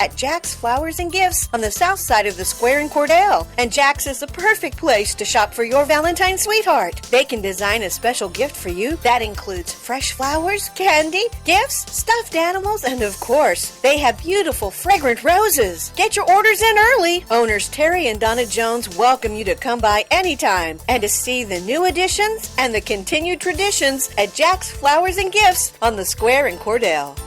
at Jack's Flowers and Gifts on the south side of the square in Cordell. And Jack's is the perfect place to shop for your Valentine's sweetheart. They can design a special gift for you that includes fresh flowers, candy, gifts, stuffed animals, and of course, they have beautiful fragrant roses. Get your orders in early. Owners Terry and Donna Jones welcome you to come by anytime and to see the new additions and the continued traditions at Jack's Flowers and Gifts on the square in Cordell.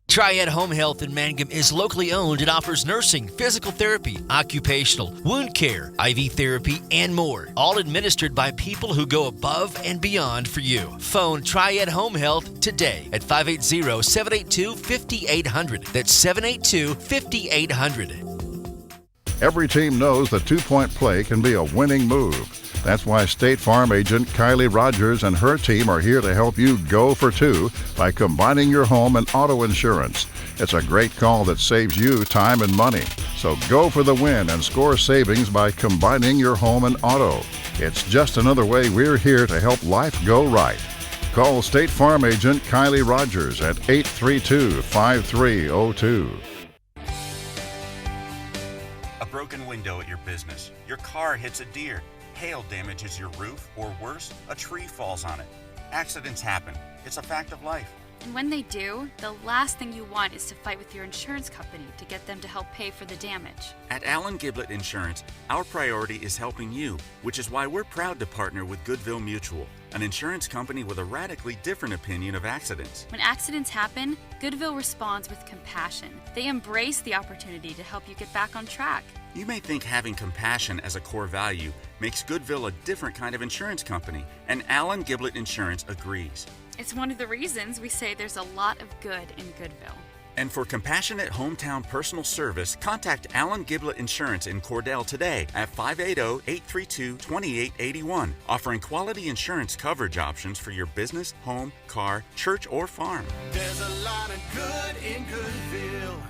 Triad Home Health in Mangum is locally owned and offers nursing, physical therapy, occupational, wound care, IV therapy, and more. All administered by people who go above and beyond for you. Phone Triad Home Health today at 580-782-5800. That's 782-5800. Every team knows that two-point play can be a winning move. That's why State Farm agent Kylie Rogers and her team are here to help you go for two by combining your home and auto insurance. It's a great call that saves you time and money. So go for the win and score savings by combining your home and auto. It's just another way we're here to help life go right. Call State Farm agent Kylie Rogers at 832-5302. A broken window at your business. Your car hits a deer. Hail damages your roof, or worse, a tree falls on it. Accidents happen. It's a fact of life. And when they do, the last thing you want is to fight with your insurance company to get them to help pay for the damage. At Allen Giblett Insurance, our priority is helping you, which is why we're proud to partner with Goodville Mutual, an insurance company with a radically different opinion of accidents. When accidents happen, Goodville responds with compassion. They embrace the opportunity to help you get back on track. You may think having compassion as a core value makes Goodville a different kind of insurance company, and Allen Giblett Insurance agrees. It's one of the reasons we say there's a lot of good in Goodville. And for compassionate hometown personal service, contact Allen Giblett Insurance in Cordell today at 580-832-2881, offering quality insurance coverage options for your business, home, car, church, or farm. There's a lot of good in Goodville.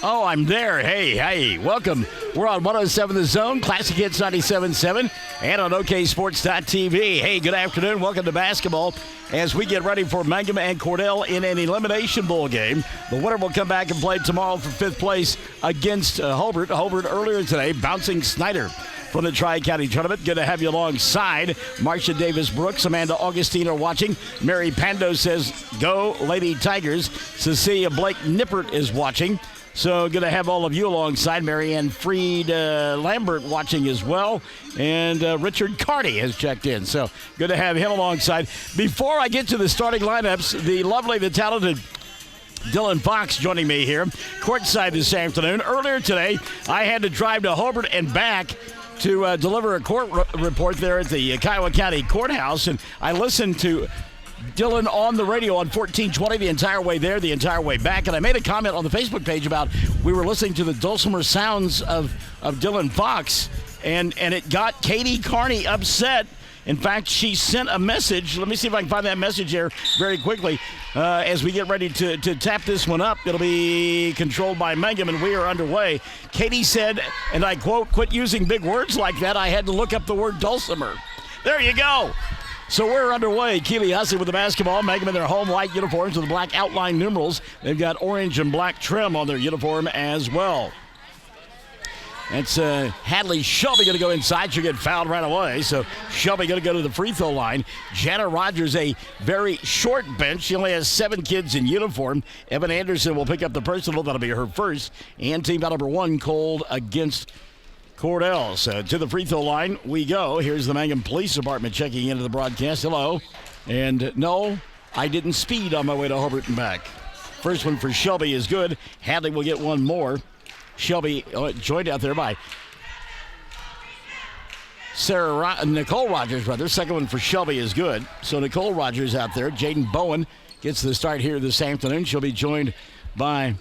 Oh, I'm there. Hey, welcome. We're on 107 The Zone, Classic Hits 97.7, and on OKSports.tv. Hey, good afternoon. Welcome to basketball as we get ready for Mangum and Cordell in an Elimination Bowl game. The winner will come back and play tomorrow for fifth place against Hobart. Hobart earlier today bouncing Snyder from the Tri-County Tournament. Good to have you alongside. Marcia Davis-Brooks, Amanda Augustine are watching. Mary Pando says, go Lady Tigers. Cecilia Blake Nippert is watching. So good to have all of you alongside. Marianne Freed Lambert watching as well. And Richard Carty has checked in. So good to have him alongside. Before I get to the starting lineups, the lovely, the talented Dylan Fox joining me here, courtside this afternoon. Earlier today, I had to drive to Hobart and back to deliver a court report there at the Kiowa County Courthouse. And I listened to Dylan on the radio on 1420 the entire way there, the entire way back. And I made a comment on the Facebook page about we were listening to the dulcimer sounds of Dylan Fox, and it got Katie Carney upset. In fact, she sent a message. Let me see if I can find that message here very quickly. As we get ready to tap this one up, it'll be controlled by Mangum, and we are underway. Katie said, and I quote, "Quit using big words like that. I had to look up the word dulcimer." There you go. So we're underway. Keely Hussey with the basketball. Mangum in their home white uniforms with the black outline numerals. They've got orange and black trim on their uniform as well. It's Hadley Shelby going to go inside. She'll get fouled right away. So Shelby going to go to the free throw line. Jana Rogers, a very short bench. She only has 7 kids in uniform. Evan Anderson will pick up the personal. That'll be her first. And team foul number 1 called against Cordell. So to the free throw line we go. Here's the Mangum Police Department checking into the broadcast. Hello. And no, I didn't speed on my way to Hobart and back. First one for Shelby is good. Hadley will get one more. Shelby joined out there by Nicole Rogers, rather. Second one for Shelby is good. So Nicole Rogers out there. Jaden Bowen gets the start here this afternoon. She'll be joined by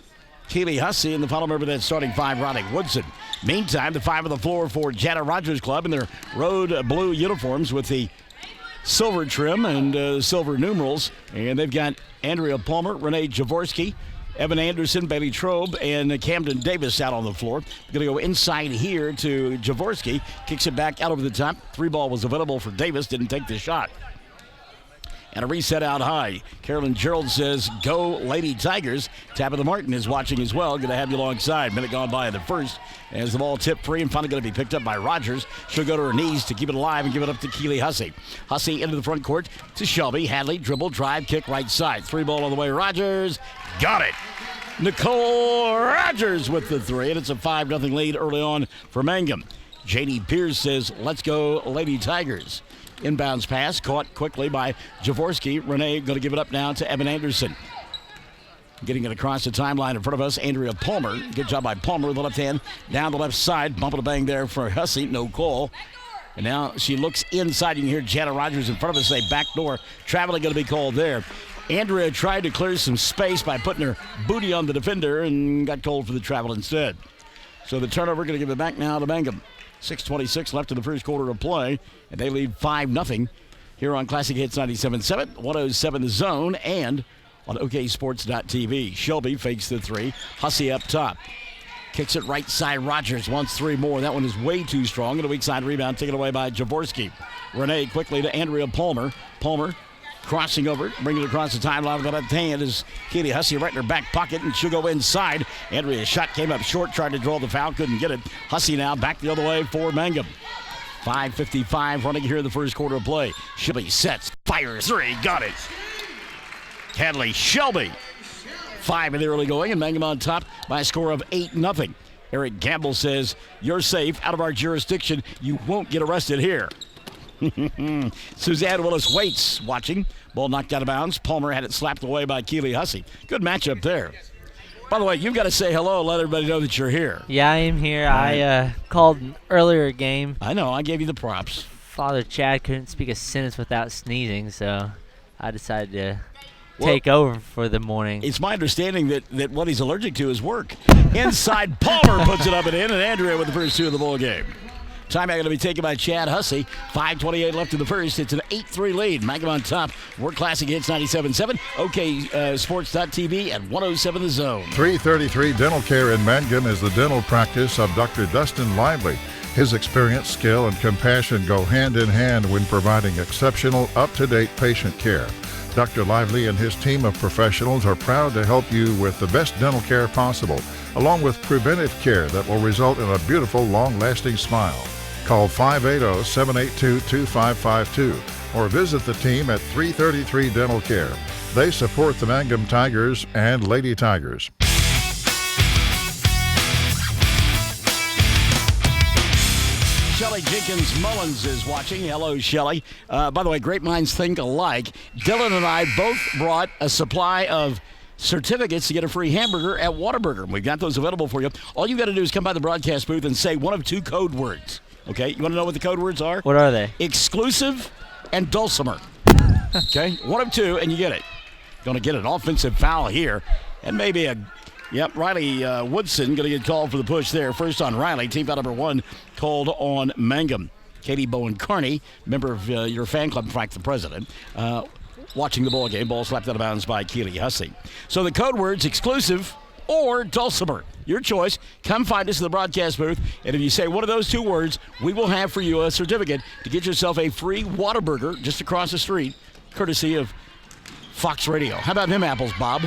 Keely Hussey, and the final member of that starting 5, Ronnie Woodson. Meantime, the 5 on the floor for Jana Rogers Club in their road blue uniforms with the silver trim and silver numerals. And they've got Andrea Palmer, Renee Jaworski, Evan Anderson, Bailey Trobe, and Camden Davis out on the floor. Going to go inside here to Jaworski. Kicks it back out over the top. 3 ball was available for Davis. Didn't take the shot. and a reset out high. Carolyn Gerald says, go Lady Tigers. Tabitha Martin is watching as well. Good to have you alongside. Minute gone by in the first as the ball tipped free and finally going to be picked up by Rogers. She'll go to her knees to keep it alive and give it up to Keely Hussey. Hussey into the front court to Shelby. Hadley, dribble, drive, kick right side. 3-ball on the way. Rogers got it. Nicole Rogers with the 3, and it's a 5-0 lead early on for Mangum. J.D. Pierce says, let's go Lady Tigers. Inbounds pass caught quickly by Jaworski. Renee going to give it up now to Evan Anderson. Getting it across the timeline in front of us, Andrea Palmer. Good job by Palmer with the left hand down the left side. Bump and a bang there for Hussey. No call. And now she looks inside. You can hear Jana Rogers in front of us say back door. Traveling going to be called there. Andrea tried to clear some space by putting her booty on the defender and got called for the travel instead. So the turnover going to give it back now to Mangum. 6:26 left in the first quarter of play, and they lead 5-0 here on Classic Hits 97.7, 107 The Zone, and on OKSports.tv. Shelby fakes the 3. Hussey up top. Kicks it right side. Rogers wants 3 more. That one is way too strong. And a weak side rebound taken away by Jaworski. Renee quickly to Andrea Palmer. Palmer crossing over, bringing it across the timeline with the left hand is Keely Hussey right in her back pocket, and she'll go inside. Andrea's shot came up short, tried to draw the foul, couldn't get it. Hussey now back the other way for Mangum. 5:55 running here in the first quarter of play. Shelby sets, fires 3, got it. Hadley, Shelby. 5 in the early going, and Mangum on top by a score of 8-0. Eric Gamble says, you're safe, out of our jurisdiction. You won't get arrested here. Suzanne Willis waits, watching. Ball knocked out of bounds. Palmer had it slapped away by Keely Hussey. Good matchup there. By the way, you've got to say hello and let everybody know that you're here. Yeah, I am here. I called an earlier game. I know. I gave you the props. Father Chad couldn't speak a sentence without sneezing, so I decided to take over for the morning. It's my understanding that what he's allergic to is work. Inside, Palmer puts it up and in, and Andrea with the first 2 of the ball game. Timeout going to be taken by Chad Hussey. 5:28 left in the first. It's an 8-3 lead. Mangum on top. We're Classic Hits 97.7. OKSports.tv and 107 The Zone. 333 Dental Care in Mangum is the dental practice of Dr. Dustin Lively. His experience, skill, and compassion go hand in hand when providing exceptional, up-to-date patient care. Dr. Lively and his team of professionals are proud to help you with the best dental care possible, along with preventive care that will result in a beautiful, long-lasting smile. Call 580-782-2552 or visit the team at 333 Dental Care. They support the Mangum Tigers and Lady Tigers. Shelly Jenkins Mullins is watching. Hello, Shelly. By the way, great minds think alike. Dylan and I both brought a supply of certificates to get a free hamburger at Whataburger. We've got those available for you. All you got to do is come by the broadcast booth and say one of 2 code words. Okay, you want to know what the code words are? What are they? Exclusive and dulcimer. Okay, one of 2 and you get it. Going to get an offensive foul here and maybe a... Yep, Riley Woodson going to get called for the push there. First on Riley, team foul number 1 called on Mangum. Katie Bowen Carney, member of your fan club, in fact, the president, watching the ball game. Ball slapped out of bounds by Keely Hussey. So the code words, exclusive or dulcimer. Your choice. Come find us in the broadcast booth, and if you say one of those 2 words, we will have for you a certificate to get yourself a free Whataburger just across the street, courtesy of Fox Radio. How about them apples, Bob?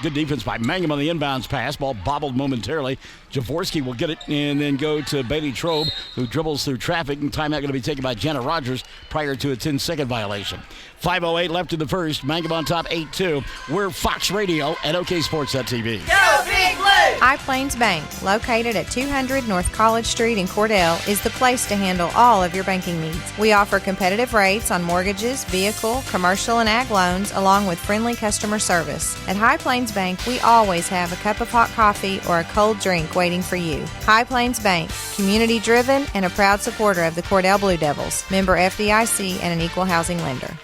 Good defense by Mangum on the inbounds pass. Ball bobbled momentarily. Jaworski will get it and then go to Bailey Trobe, who dribbles through traffic. And timeout going to be taken by Jana Rogers prior to a 10-second violation. 5:08 left in the first. Mangum on top, 8-2. We're Fox Radio at OKSports.tv. Go Big Blue! High Plains Bank, located at 200 North College Street in Cordell, is the place to handle all of your banking needs. We offer competitive rates on mortgages, vehicle, commercial, and ag loans, along with friendly customer service. At High Plains Bank, we always have a cup of hot coffee or a cold drink waiting for you. High Plains Bank, community-driven and a proud supporter of the Cordell Blue Devils, member FDIC, and an equal housing lender.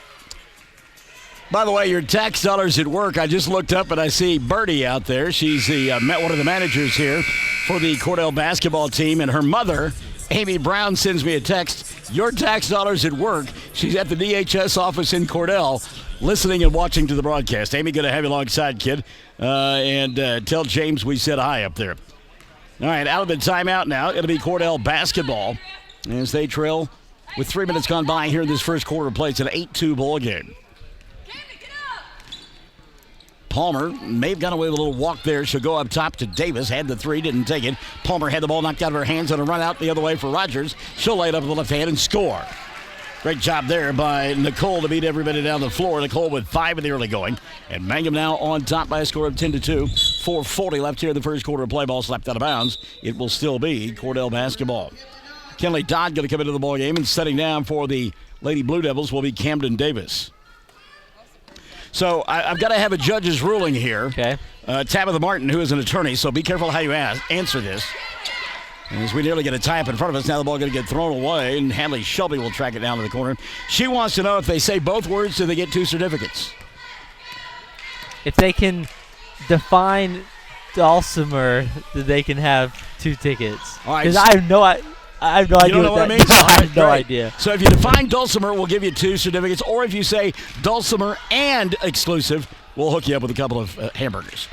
By the way, your tax dollars at work, I just looked up and I see Birdie out there. She's one of the managers here for the Cordell basketball team, and her mother, Amy Brown, sends me a text. Your tax dollars at work. She's at the DHS office in Cordell, listening and watching to the broadcast. Amy, good to have you alongside, kid. And tell James we said hi up there. All right, out of the timeout now. It'll be Cordell basketball as they trail with 3 minutes gone by here in this first quarter of play. It's an 8-2 ball game. Palmer may have got away with a little walk there. She'll go up top to Davis. Had the three, didn't take it. Palmer had the ball knocked out of her hands on a run out the other way for Rogers. She'll lay it up with the left hand and score. Great job there by Nicole to beat everybody down the floor. Nicole with 5 in the early going. And Mangum now on top by a score of 10-2. 4:40 left here in the first quarter of play. Ball slapped out of bounds. It will still be Cordell basketball. Kenley Dodd going to come into the ball game, and setting down for the Lady Blue Devils will be Camden Davis. So I've got to have a judge's ruling here. Okay. Tabitha Martin, who is an attorney, so be careful how you answer this. And as we nearly get a tie up in front of us, now the ball going to get thrown away, and Hadley Shelby will track it down to the corner. She wants to know if they say both words, do they get 2 certificates? If they can define dulcimer, then they can have 2 tickets. All right. Because I have no idea. You don't know what I mean? No, I have no idea. So if you define dulcimer, we'll give you 2 certificates. Or if you say dulcimer and exclusive, we'll hook you up with a couple of hamburgers.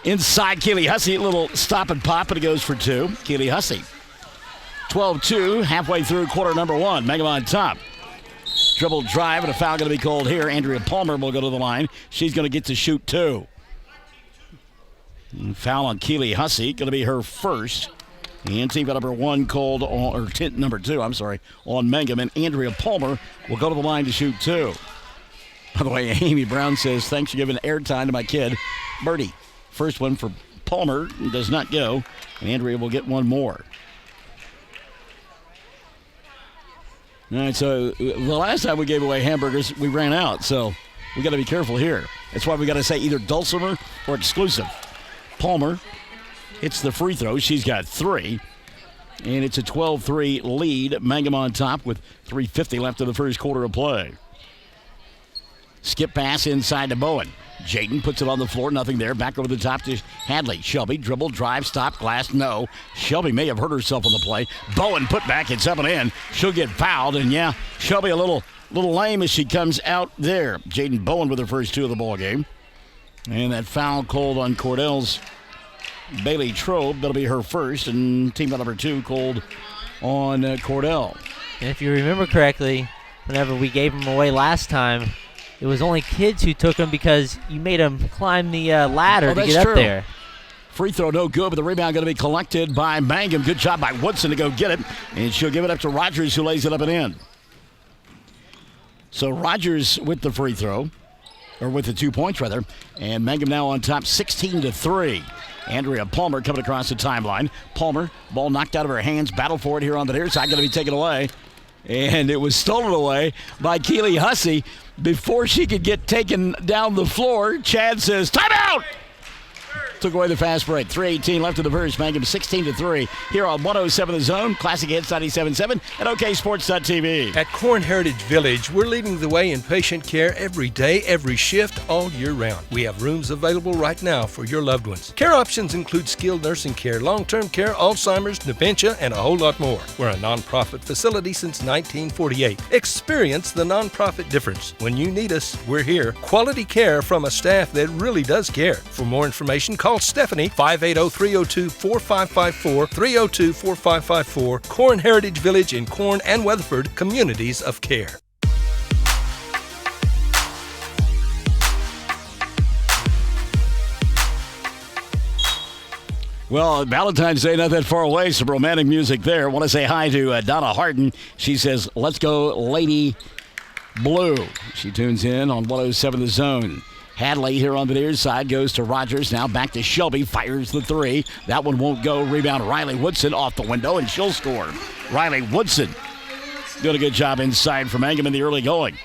Inside, Keely Hussey, a little stop and pop, and it goes for 2. Keely Hussey. 12-2, halfway through quarter number 1. Mangum on top. Dribble drive, and a foul going to be called here. Andrea Palmer will go to the line. She's going to get to shoot 2. And foul on Keely Hussey, going to be her first. And team number 1 called on, or number 2, on Mangum. And Andrea Palmer will go to the line to shoot 2. By the way, Amy Brown says, thanks for giving airtime to my kid, Birdie. First one for Palmer does not go. And Andrea will get one more. All right, so the last time we gave away hamburgers, we ran out. So we got to be careful here. That's why we got to say either dulcimer or exclusive. Palmer hits the free throw. She's got 3. And it's a 12-3 lead. Mangum on top with 3:50 left in the first quarter of play. Skip pass inside to Bowen. Jaden puts it on the floor, nothing there. Back over the top to Hadley. Shelby, dribble, drive, stop, glass, no. Shelby may have hurt herself on the play. Bowen put back, it's up and in. She'll get fouled, and yeah, Shelby a little lame as she comes out there. Jaden Bowen with her first 2 of the ball game. And that foul called on Cordell's Bailey Trobe. That'll be her first, and team number 2 called on Cordell. And if you remember correctly, whenever we gave them away last time, it was only kids who took them because you made them climb the ladder to get up there. Free throw no good, but the rebound going to be collected by Mangum. Good job by Woodson to go get it, and she'll give it up to Rogers, who lays it up and in. So Rogers with the free throw, or with the 2 points rather, and Mangum now on top 16-3. Andrea Palmer coming across the timeline. Palmer, ball knocked out of her hands, battle for it here on the near side, going to be taken away. And it was stolen away by Keely Hussey. Before she could get taken down the floor, Chad says, timeout! Took away the fast break. 3:18 left in the first. Mangum 16-3 here on 107 The Zone, Classic Hits 97.7 and OKSports.tv. At Corn Heritage Village, we're leading the way in patient care every day, every shift, all year round. We have rooms available right now for your loved ones. Care options include skilled nursing care, long-term care, Alzheimer's, dementia, and a whole lot more. We're a nonprofit facility since 1948. Experience the nonprofit difference. When you need us, we're here. Quality care from a staff that really does care. For more information, call Stephanie, 580-302-4554, 302-4554, Corn Heritage Village in Corn and Weatherford, communities of care. Well, Valentine's Day not that far away, some romantic music there. I want to say hi to Donna Harden. She says, let's go Lady Blue. She tunes in on 107 The Zone. Hadley here on the near side goes to Rogers. Now back to Shelby. Fires the 3. That one won't go. Rebound Riley Woodson off the window, and she'll score. Riley Woodson doing a good job inside for Mangum in the early going.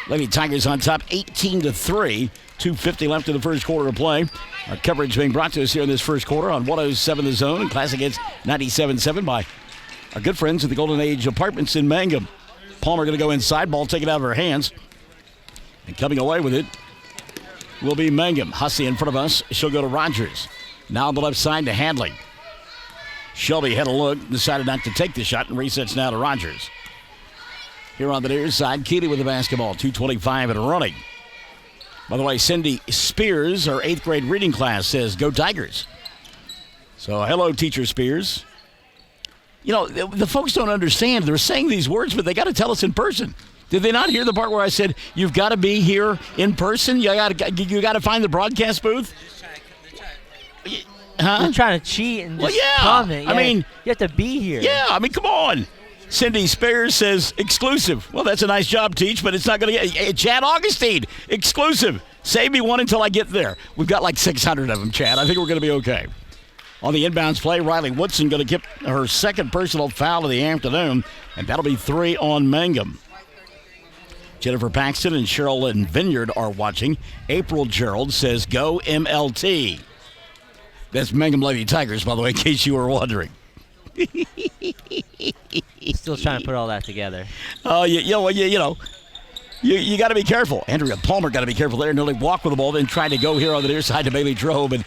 Lady Tigers on top 18-3. 2:50 left in the first quarter of play. Our coverage being brought to us here in this first quarter on 107 The Zone and Classic Hits 97.7 by our good friends at the Golden Age Apartments in Mangum. Palmer going to go inside. Ball taken out of her hands. And coming away with it will be Mangum. Hussey in front of us. She'll go to Rogers. Now on the left side to Hadley. Shelby had a look, decided not to take the shot, and resets now to Rogers. Here on the near side, Keely with the basketball. 2:25 and running. By the way, Cindy Spears, our 8th grade reading class, says, go Tigers. So hello, Teacher Spears. You know, the folks don't understand. They're saying these words, but they got to tell us in person. Did they not hear the part where I said you've got to be here in person? You got to find the broadcast booth. Huh? You're trying to cheat and just comment. Yeah, I mean, you have to be here. Yeah, I mean, come on. Cindy Spears says exclusive. Well, that's a nice job, Teach, but it's not going to get. Chad Augustine, exclusive. Save me one until I get there. We've got like 600 of them, Chad. I think we're going to be okay. On the inbounds play, Riley Woodson going to get her second personal foul of the afternoon, and that'll be 3 on Mangum. Jennifer Paxton and Cheryl Lynn Vineyard are watching. April Gerald says, go MLT. That's Mangum Lady Tigers, by the way, in case you were wondering. Still trying to put all that together. Oh, you got to be careful. Andrea Palmer got to be careful there. Nearly walked with the ball, then tried to go here on the near side to Bailey Drobe. And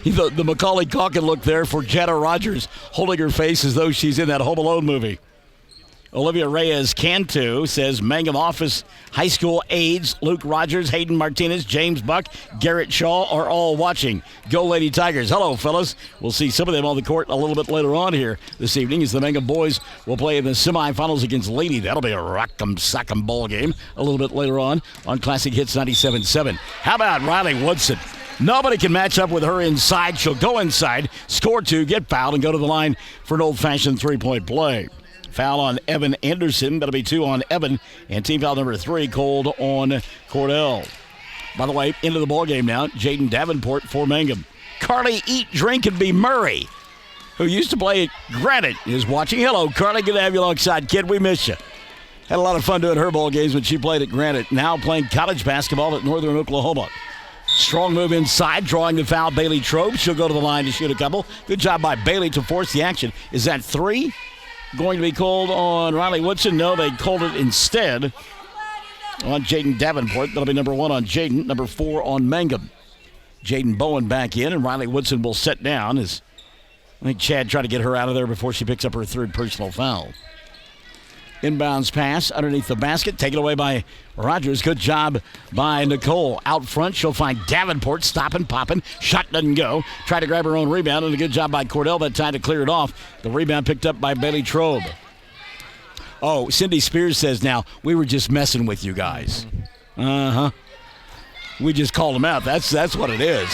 the Macaulay Culkin look there for Jenna Rogers, holding her face as though she's in that Home Alone movie. Olivia Reyes Cantu says Mangum Office High School aides Luke Rogers, Hayden Martinez, James Buck, Garrett Shaw are all watching. Go Lady Tigers. Hello, fellas. We'll see some of them on the court a little bit later on here this evening as the Mangum boys will play in the semifinals against Lady. That'll be a rock'em sock'em ball game a little bit later on Classic Hits 97.7. How about Riley Woodson? Nobody can match up with her inside. She'll go inside, score 2, get fouled, and go to the line for an old-fashioned three-point play. Foul on Evan Anderson. That'll be 2 on Evan. And team foul number 3 called on Cordell. By the way, into the ballgame now, Jaden Davenport for Mangum. Carly Eat, Drink, and Be Murray, who used to play at Granite, is watching. Hello, Carly. Good to have you alongside, kid. We miss you. Had a lot of fun doing her ball games when she played at Granite. Now playing college basketball at Northern Oklahoma. Strong move inside, drawing the foul, Bailey Trobe. She'll go to the line to shoot a couple. Good job by Bailey to force the action. Is that 3? Going to be called on Riley Woodson? No, they called it instead on Jaden Davenport. That'll be number 1 on Jaden, number 4 on Mangum. Jaden Bowen back in, and Riley Woodson will sit down as I think Chad tried to get her out of there before she picks up her 3rd personal foul. Inbounds pass underneath the basket, taken away by Rogers. Good job by Nicole. Out front, she'll find Davenport stopping, popping. Shot doesn't go. Tried to grab her own rebound, and a good job by Cordell that time to clear it off. The rebound picked up by Bailey Trobe. Oh, Cindy Spears says now, we were just messing with you guys. Uh-huh. We just called them out. That's what it is.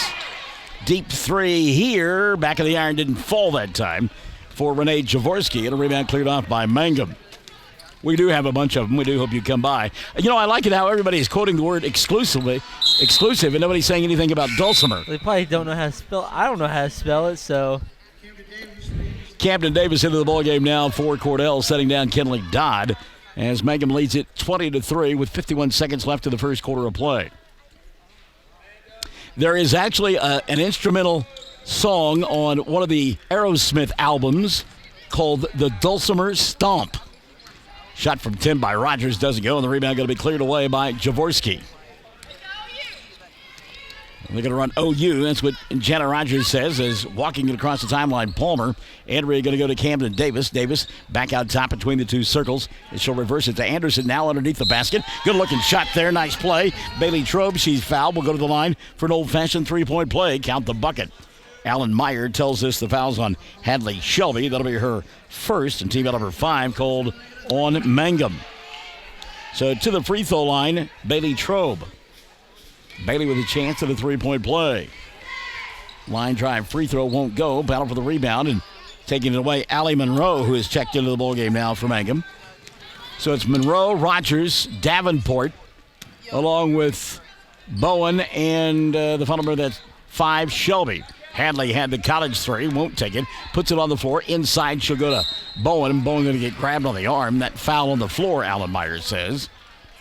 Deep 3 here. Back of the iron didn't fall that time for Renee Jaworski, and a rebound cleared off by Mangum. We do have a bunch of them. We do hope you come by. I like it how everybody is quoting the word exclusive, and nobody's saying anything about dulcimer. They probably don't know how to spell. I don't know how to spell it, so. Camden Davis into the ballgame now for Cordell, setting down Kenley Dodd as Mangum leads it 20-3 with 51 seconds left in the first quarter of play. There is actually an instrumental song on one of the Aerosmith albums called The Dulcimer Stomp. Shot from 10 by Rogers doesn't go, and the rebound going to be cleared away by Jaworski. They're going to run OU. That's what Jenna Rogers says as walking it across the timeline. Palmer. Andrea going to go to Camden Davis. Davis back out top between the 2 circles. And she'll reverse it to Anderson now underneath the basket. Good looking shot there. Nice play. Bailey Trobe, she's fouled. Will go to the line for an old-fashioned 3-point play. Count the bucket. Alan Meyer tells us the foul's on Hadley Shelby. That'll be her first. And team out number 5 called on Mangum. So to the free throw line, Bailey Trobe. Bailey with a chance at a 3-point play. Line drive free throw won't go. Battle for the rebound and taking it away, Allie Monroe, who has checked into the ballgame now for Mangum. So it's Monroe, Rogers, Davenport, along with Bowen, and the final number that's 5, Shelby. Hadley had the college 3, won't take it. Puts it on the floor. Inside, she'll go to Bowen. And Bowen going to get grabbed on the arm. That foul on the floor, Alan Meyer says.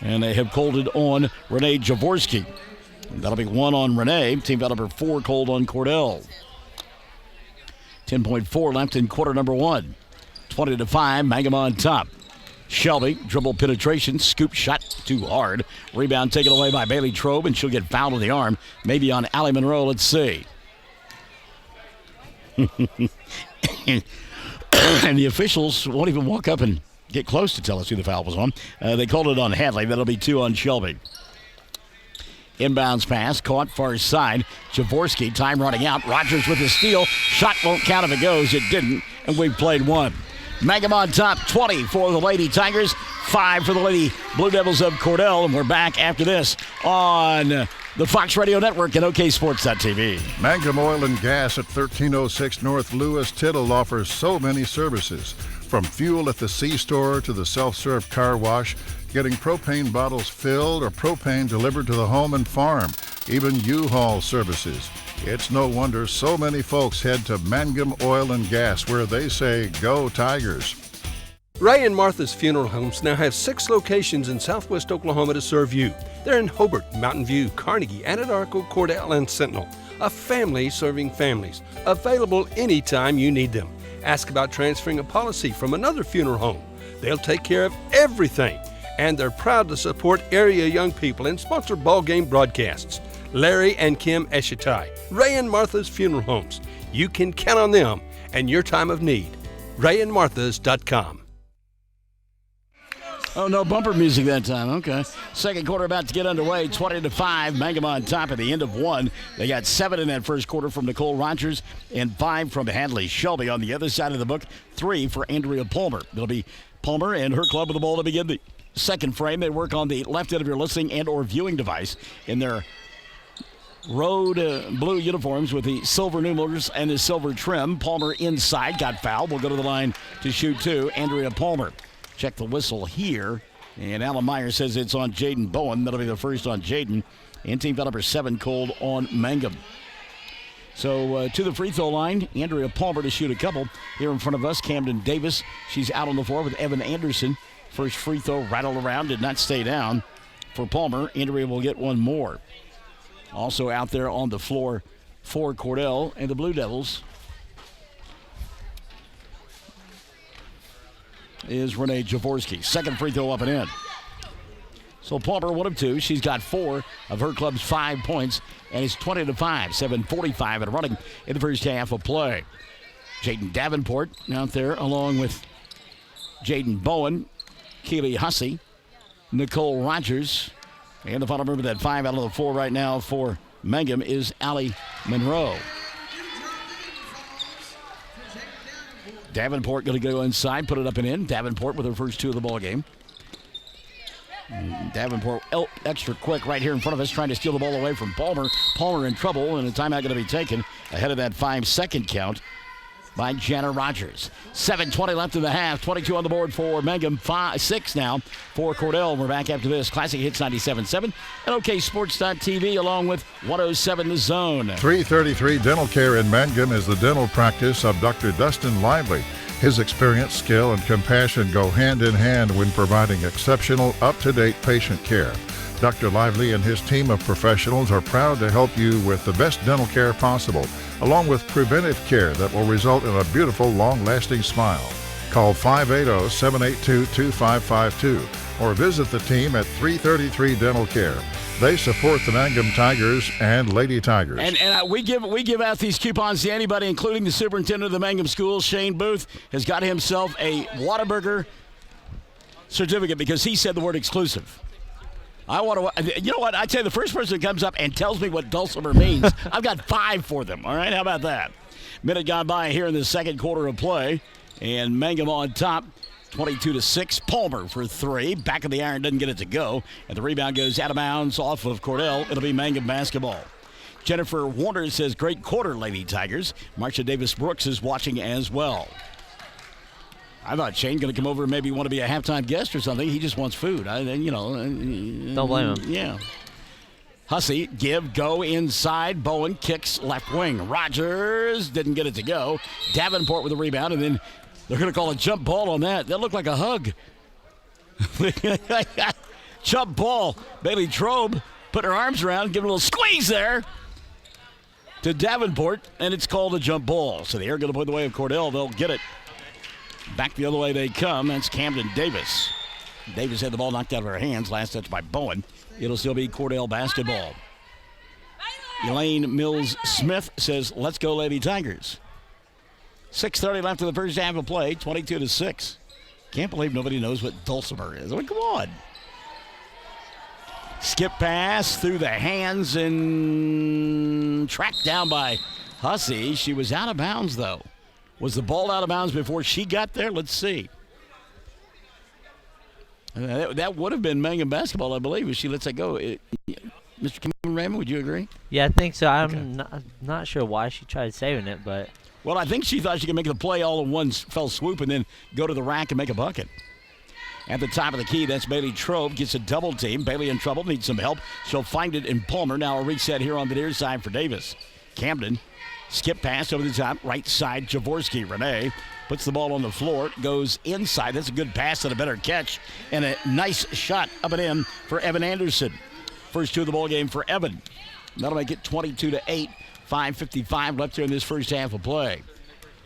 And they have called it on Renee Jaworski. That'll be 1 on Renee. Team foul number 4 called on Cordell. 10.4 left in quarter number 1. 20-5, Mangum on top. Shelby, dribble penetration, scoop shot too hard. Rebound taken away by Bailey Trobe, and she'll get fouled on the arm. Maybe on Allie Monroe, let's see. And the officials won't even walk up and get close to tell us who the foul was on. They called it on Hadley. That'll be 2 on Shelby. Inbounds pass, caught far side. Jaworski, time running out. Rogers with the steal. Shot won't count if it goes. It didn't, and we've played 1. Mangum on top, 20 for the Lady Tigers, 5 for the Lady Blue Devils of Cordell. And we're back after this on the Fox Radio Network and OKSports.tv. Mangum Oil and Gas at 1306 North Lewis Tittle offers so many services. From fuel at the C-store to the self-serve car wash, getting propane bottles filled or propane delivered to the home and farm, even U-Haul services. It's no wonder so many folks head to Mangum Oil and Gas, where they say, "Go Tigers." Ray and Martha's Funeral Homes now have 6 locations in southwest Oklahoma to serve you. They're in Hobart, Mountain View, Carnegie, Anadarko, Cordell, and Sentinel. A family serving families. Available anytime you need them. Ask about transferring a policy from another funeral home. They'll take care of everything. And they're proud to support area young people and sponsor ball game broadcasts. Larry and Kim Eshitai, Ray and Martha's Funeral Homes. You can count on them and your time of need. RayandMarthas.com. Oh, no bumper music that time. Okay. Second quarter about to get underway. 20-5. Mangum on top at the end of one. They got 7 in that first quarter from Nicole Rogers and 5 from Hadley Shelby. On the other side of the book, 3 for Andrea Palmer. It'll be Palmer and her club with the ball to begin the second frame. They work on the left end of your listening and or viewing device in their road blue uniforms with the silver numerals and the silver trim. Palmer inside, got fouled. Will go to the line to shoot 2. Andrea Palmer. Check the whistle here. And Alan Meyer says it's on Jaden Bowen. That'll be the first on Jaden. And team foul number 7 called on Mangum. So to the free throw line, Andrea Palmer to shoot a couple. Here in front of us, Camden Davis. She's out on the floor with Evan Anderson. First free throw rattled around, did not stay down for Palmer. Andrea will get one more. Also out there on the floor for Cordell and the Blue Devils is Renee Jaworski. Second free throw up and in. So Palmer, 1 of 2. She's got 4 of her club's 5 points, and it's 20-5. 7:45 and running in the first half of play. Jaden Davenport out there along with Jaden Bowen, Keely Hussey, Nicole Rogers, and the final member that 5 out of the 4 right now for Mangum is Allie Monroe. Davenport going to go inside, put it up and in. Davenport with her first 2 of the ball game. Davenport extra quick right here in front of us, trying to steal the ball away from Palmer. Palmer in trouble, and a timeout going to be taken ahead of that 5-second count by Jana Rogers. 7:20 left in the half. 22 on the board for Mangum. 6 now for Cordell. We're back after this. Classic Hits 97.7 and OKSports.tv along with 107 The Zone. 333 Dental Care in Mangum is the dental practice of Dr. Dustin Lively. His experience, skill, and compassion go hand in hand when providing exceptional, up-to-date patient care. Dr. Lively and his team of professionals are proud to help you with the best dental care possible, along with preventive care that will result in a beautiful, long-lasting smile. Call 580-782-2552 or visit the team at 333 Dental Care. They support the Mangum Tigers and Lady Tigers. And we give out these coupons to anybody, including the superintendent of the Mangum Schools, Shane Booth, has got himself a Whataburger certificate because he said the word exclusive. I want to, you know what? I tell you, the first person that comes up and tells me what dulcimer means, I've got 5 for them. All right, how about that? Minute gone by here in the second quarter of play, and Mangum on top, 22-6. Palmer for 3. Back of the iron, doesn't get it to go, and the rebound goes out of bounds off of Cordell. It'll be Mangum basketball. Jennifer Warner says, great quarter, Lady Tigers. Marcia Davis Brooks is watching as well. I thought Shane going to come over and maybe want to be a halftime guest or something. He just wants food. Don't blame him. Yeah. Hussey, go inside. Bowen kicks left wing. Rogers didn't get it to go. Davenport with a rebound, and then they're going to call a jump ball on that. That looked like a hug. Jump ball. Bailey Trobe put her arms around, give a little squeeze there to Davenport, and it's called a jump ball. So they are going to play the way of Cordell. They'll get it. Back the other way they come. That's Camden Davis. Davis had the ball knocked out of her hands. Last touch by Bowen. It'll still be Cordell basketball. Elaine Mills-Smith says, let's go Lady Tigers. 6:30 left in the first half of play. 22-6. Can't believe nobody knows what dulcimer is. I mean, come on. Skip pass through the hands and tracked down by Hussey. She was out of bounds, though. Was the ball out of bounds before she got there? Let's see. That would have been Mangum basketball, I believe, if she lets it go. Mr. Raymond, would you agree? Yeah, I think so. I'm not sure why she tried saving it, but. Well, I think she thought she could make the play all in one fell swoop and then go to the rack and make a bucket. At the top of the key, that's Bailey Trobe. Gets a double team. Bailey in trouble, needs some help. She'll find it in Palmer. Now a reset here on the near side for Davis. Camden, skip pass over the top, right side, Jaworski. Renee puts the ball on the floor, goes inside. That's a good pass and a better catch. And a nice shot up and in for Evan Anderson. First two of the ball game for Evan. That'll make it 22-8. 5:55 left here in this first half of play.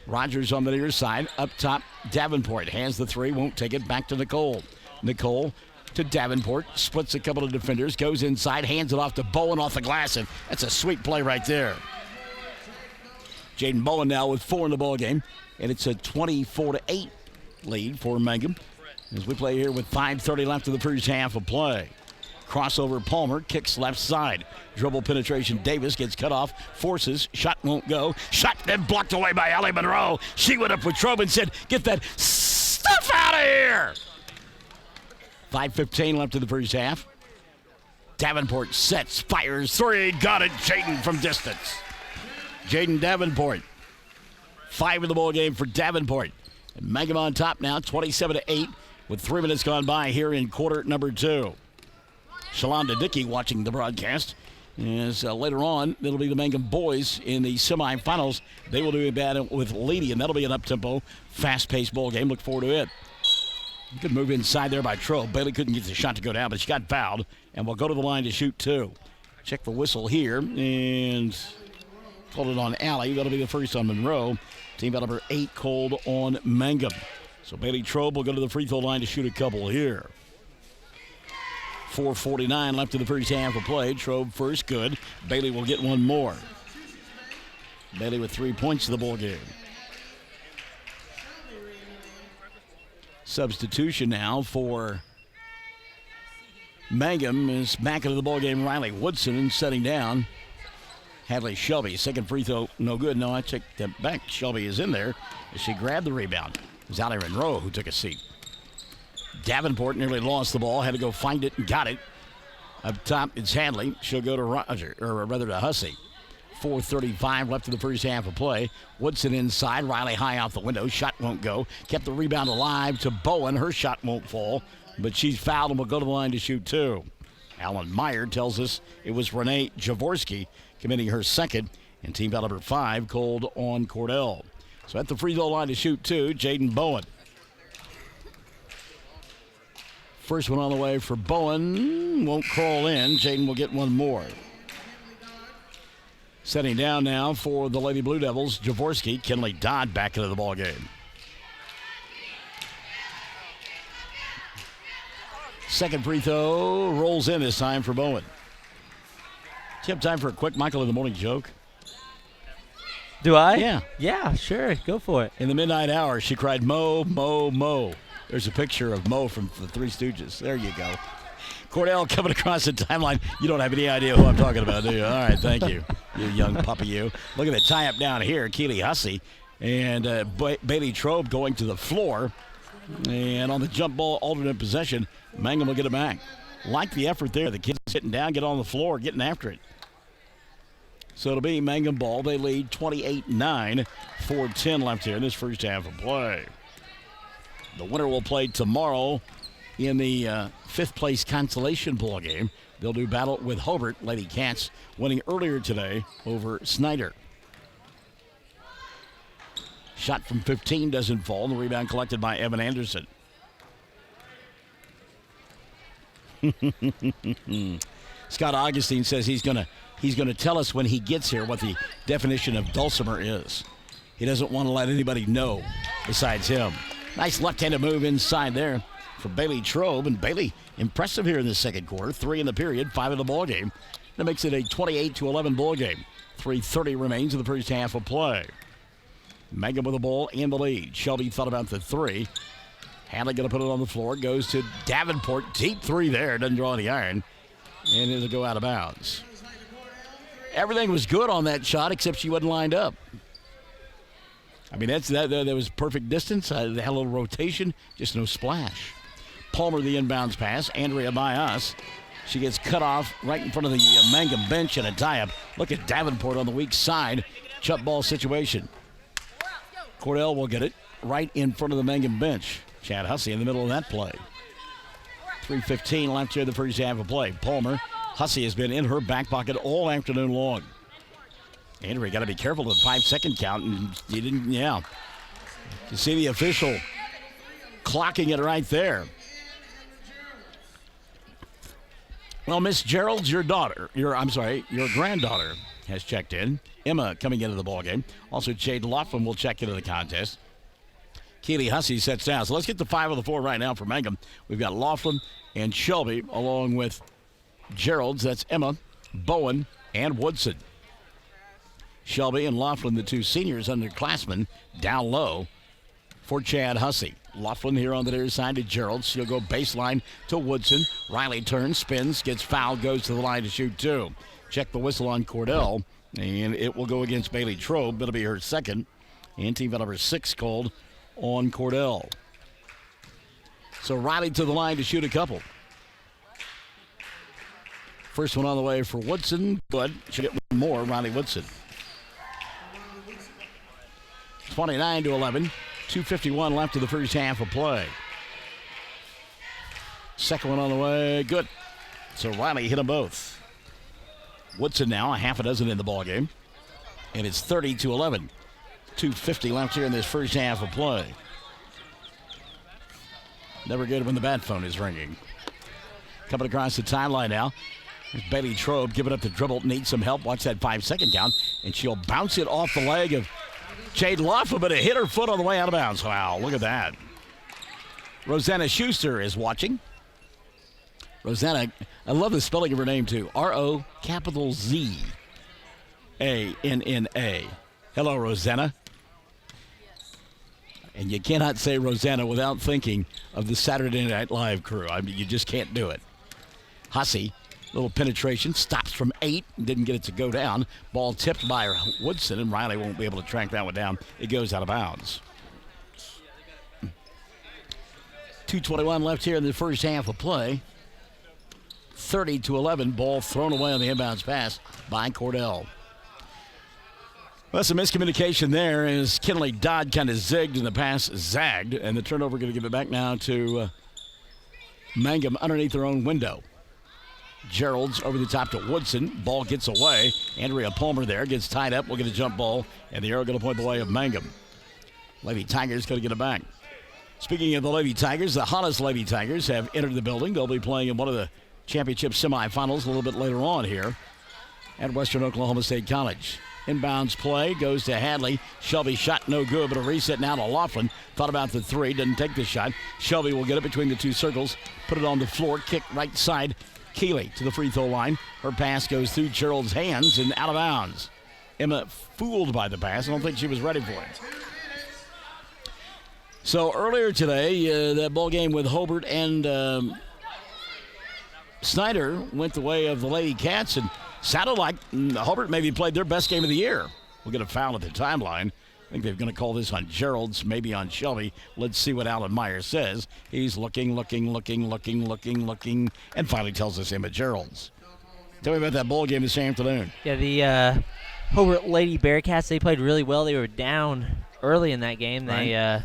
Rogers on the near side. Up top, Davenport hands the three, won't take it. Back to Nicole. Nicole to Davenport. Splits a couple of defenders. Goes inside, hands it off to Bowen off the glass. And that's a sweet play right there. Jaden Bowen now with 4 in the ball game. And it's a 24-8 lead for Mangum as we play here with 5:30 left in the first half of play. Crossover Palmer, kicks left side. Dribble penetration, Davis gets cut off, forces, shot won't go. Shot then blocked away by Allie Monroe. She went up with Trobe and said, get that stuff out of here. 5:15 left in the first half. Davenport sets, fires, three, got it, Jaden from distance. Jaden Davenport. 5 in the ball game for Davenport. And Mangum on top now, 27-8, with 3 minutes gone by here in quarter number 2. Shalonda Dickey watching the broadcast. As later on, it'll be the Mangum boys in the semifinals. They will do a battle with Leedy, and that'll be an up-tempo, fast-paced ball game. Look forward to it. Good move inside there by Trobe. Bailey couldn't get the shot to go down, but she got fouled, and will go to the line to shoot 2. Check the whistle here, and called it on Allie. That'll be the first on Monroe. Team number 8 called on Mangum. So Bailey Trobe will go to the free throw line to shoot a couple here. 4:49 left in the first half of play. Trobe first, good. Bailey will get one more. Bailey with 3 points in the ball game. Substitution now for Mangum is back into the ball game. Riley Woodson setting down. Hadley Shelby, second free throw, no good. No, I checked that back. Shelby is in there as she grabbed the rebound. It was Allie Monroe who took a seat. Davenport nearly lost the ball, had to go find it and got it. Up top, it's Hadley. She'll go to Roger, or rather to Hussey. 4:35 left in the first half of play. Woodson inside, Riley high out the window. Shot won't go. Kept the rebound alive to Bowen. Her shot won't fall, but she's fouled and will go to the line to shoot 2. Alan Meyer tells us it was Renee Jaworski committing her second, and team foul number 5 called on Cordell. So at the free throw line to shoot 2, Jaden Bowen. First one on the way for Bowen. Won't crawl in. Jaden will get one more. Setting down now for the Lady Blue Devils, Jaworski. Kinley Dodd back into the ball game. Second free throw rolls in this time for Bowen. Do you have time for a quick Michael in the Morning joke? Do I? Yeah. Yeah, sure. Go for it. In the midnight hour, she cried, Mo, Mo, Mo. There's a picture of Mo from the Three Stooges. There you go. Cordell coming across the timeline. You don't have any idea who I'm talking about, do you? All right, thank you, you young puppy, you. Look at the tie-up down here. Keely Hussey and Bailey Trobe going to the floor. And on the jump ball, alternate possession, Mangum will get it back. Like the effort there. The kids sitting down, get on the floor, getting after it. So it'll be Mangum ball. They lead 28-9, 4:10 left here in this first half of play. The winner will play tomorrow in the 5th place consolation ball game. They'll do battle with Hobart. Lady Cats winning earlier today over Snyder. Shot from 15 doesn't fall. The rebound collected by Evan Anderson. Scott Augustine says he's gonna tell us when he gets here what the definition of dulcimer is. He doesn't want to let anybody know besides him. Nice left-handed move inside there for Bailey Trobe, and Bailey impressive here in the second quarter. 3 in the period, 5 in the ball game. That makes it a 28-11 ball game. 3:30 remains in the first half of play. Mangum with the ball in the lead. Shelby thought about the 3. Hadley going to put it on the floor. Goes to Davenport. Deep 3 there. Doesn't draw the iron. And it'll go out of bounds. Everything was good on that shot except she wasn't lined up. I mean, that was perfect distance. They had a little rotation, just no splash. Palmer, the inbounds pass. Andrea Bias. She gets cut off right in front of the Mangum bench and a tie-up. Look at Davenport on the weak side. Jump ball situation. Cordell will get it right in front of the Mangum bench. Chad Hussey in the middle of that play. 3:15 left here in the first half of play. Palmer. Hussey has been in her back pocket all afternoon long. Andrea got to be careful of the 5-second count. And he didn't, yeah. You see the official clocking it right there. Well, Miss Gerald's your granddaughter has checked in. Emma coming into the ballgame. Also, Jade Laughlin will check into the contest. Keely Hussey sets down. So let's get the 5 of the 4 right now for Mangum. We've got Laughlin and Shelby along with Gerald's. That's Emma, Bowen, and Woodson. Shelby and Laughlin, the 2 seniors underclassmen, down low for Chad Hussey. Laughlin here on the near side to Gerald. She'll go baseline to Woodson. Riley turns, spins, gets fouled, goes to the line to shoot 2. Check the whistle on Cordell, and it will go against Bailey Trobe. It'll be her second. And team foul number 6 called on Cordell. So Riley to the line to shoot a couple. First one on the way for Woodson, but she'll get one more, Riley Woodson. 29-11. 2:51 left of the first half of play. Second one on the way, good. So Riley hit them both. Woodson now a half a dozen in the ballgame. And it's 30-11. 2:50 left here in this first half of play. Never good when the bat phone is ringing. Coming across the timeline now. There's Bailey Trobe giving up the dribble, needs some help. Watch that 5-second count. And she'll bounce it off the leg of Jade Laughlin, but it hit her foot on the way out of bounds. Wow, look at that. Rosanna Schuster is watching. Rosanna, I love the spelling of her name too. R-O-Z-A-N-N-A. Hello, Rosanna. And you cannot say Rosanna without thinking of the Saturday Night Live crew. I mean, you just can't do it. Hussey. Little penetration, stops from 8, didn't get it to go down. Ball tipped by Woodson, and Riley won't be able to track that one down. It goes out of bounds. 2:21 left here in the first half of play. 30-11, ball thrown away on the inbounds pass by Cordell. Well, some miscommunication there as Kinley Dodd kind of zigged and the pass zagged, and the turnover going to give it back now to Mangum underneath their own window. Gerald's over the top to Woodson. Ball gets away. Andrea Palmer there gets tied up. We'll get a jump ball, and the arrow going to point the way of Mangum. Lady Tigers going to get it back. Speaking of the Lady Tigers, the hottest Lady Tigers have entered the building. They'll be playing in one of the championship semifinals a little bit later on here at Western Oklahoma State College. Inbounds play goes to Hadley. Shelby shot no good, but a reset now to Laughlin. Thought about the 3, didn't take the shot. Shelby will get it between the 2 circles, put it on the floor, kick right side. Keeley to the free throw line. Her pass goes through Gerald's hands and out of bounds. Emma fooled by the pass. I don't think she was ready for it. So earlier today, that ball game with Hobart and Snyder went the way of the Lady Cats, and sounded like Hobart maybe played their best game of the year. We'll get a foul at the timeline. I think they're going to call this on Gerald's, maybe on Shelby. Let's see what Alan Meyer says. He's looking, and finally tells us Emma Gerald's. Tell me about that bowl game this afternoon. Yeah, the Hobart Lady Bearcats, they played really well. They were down early in that game. They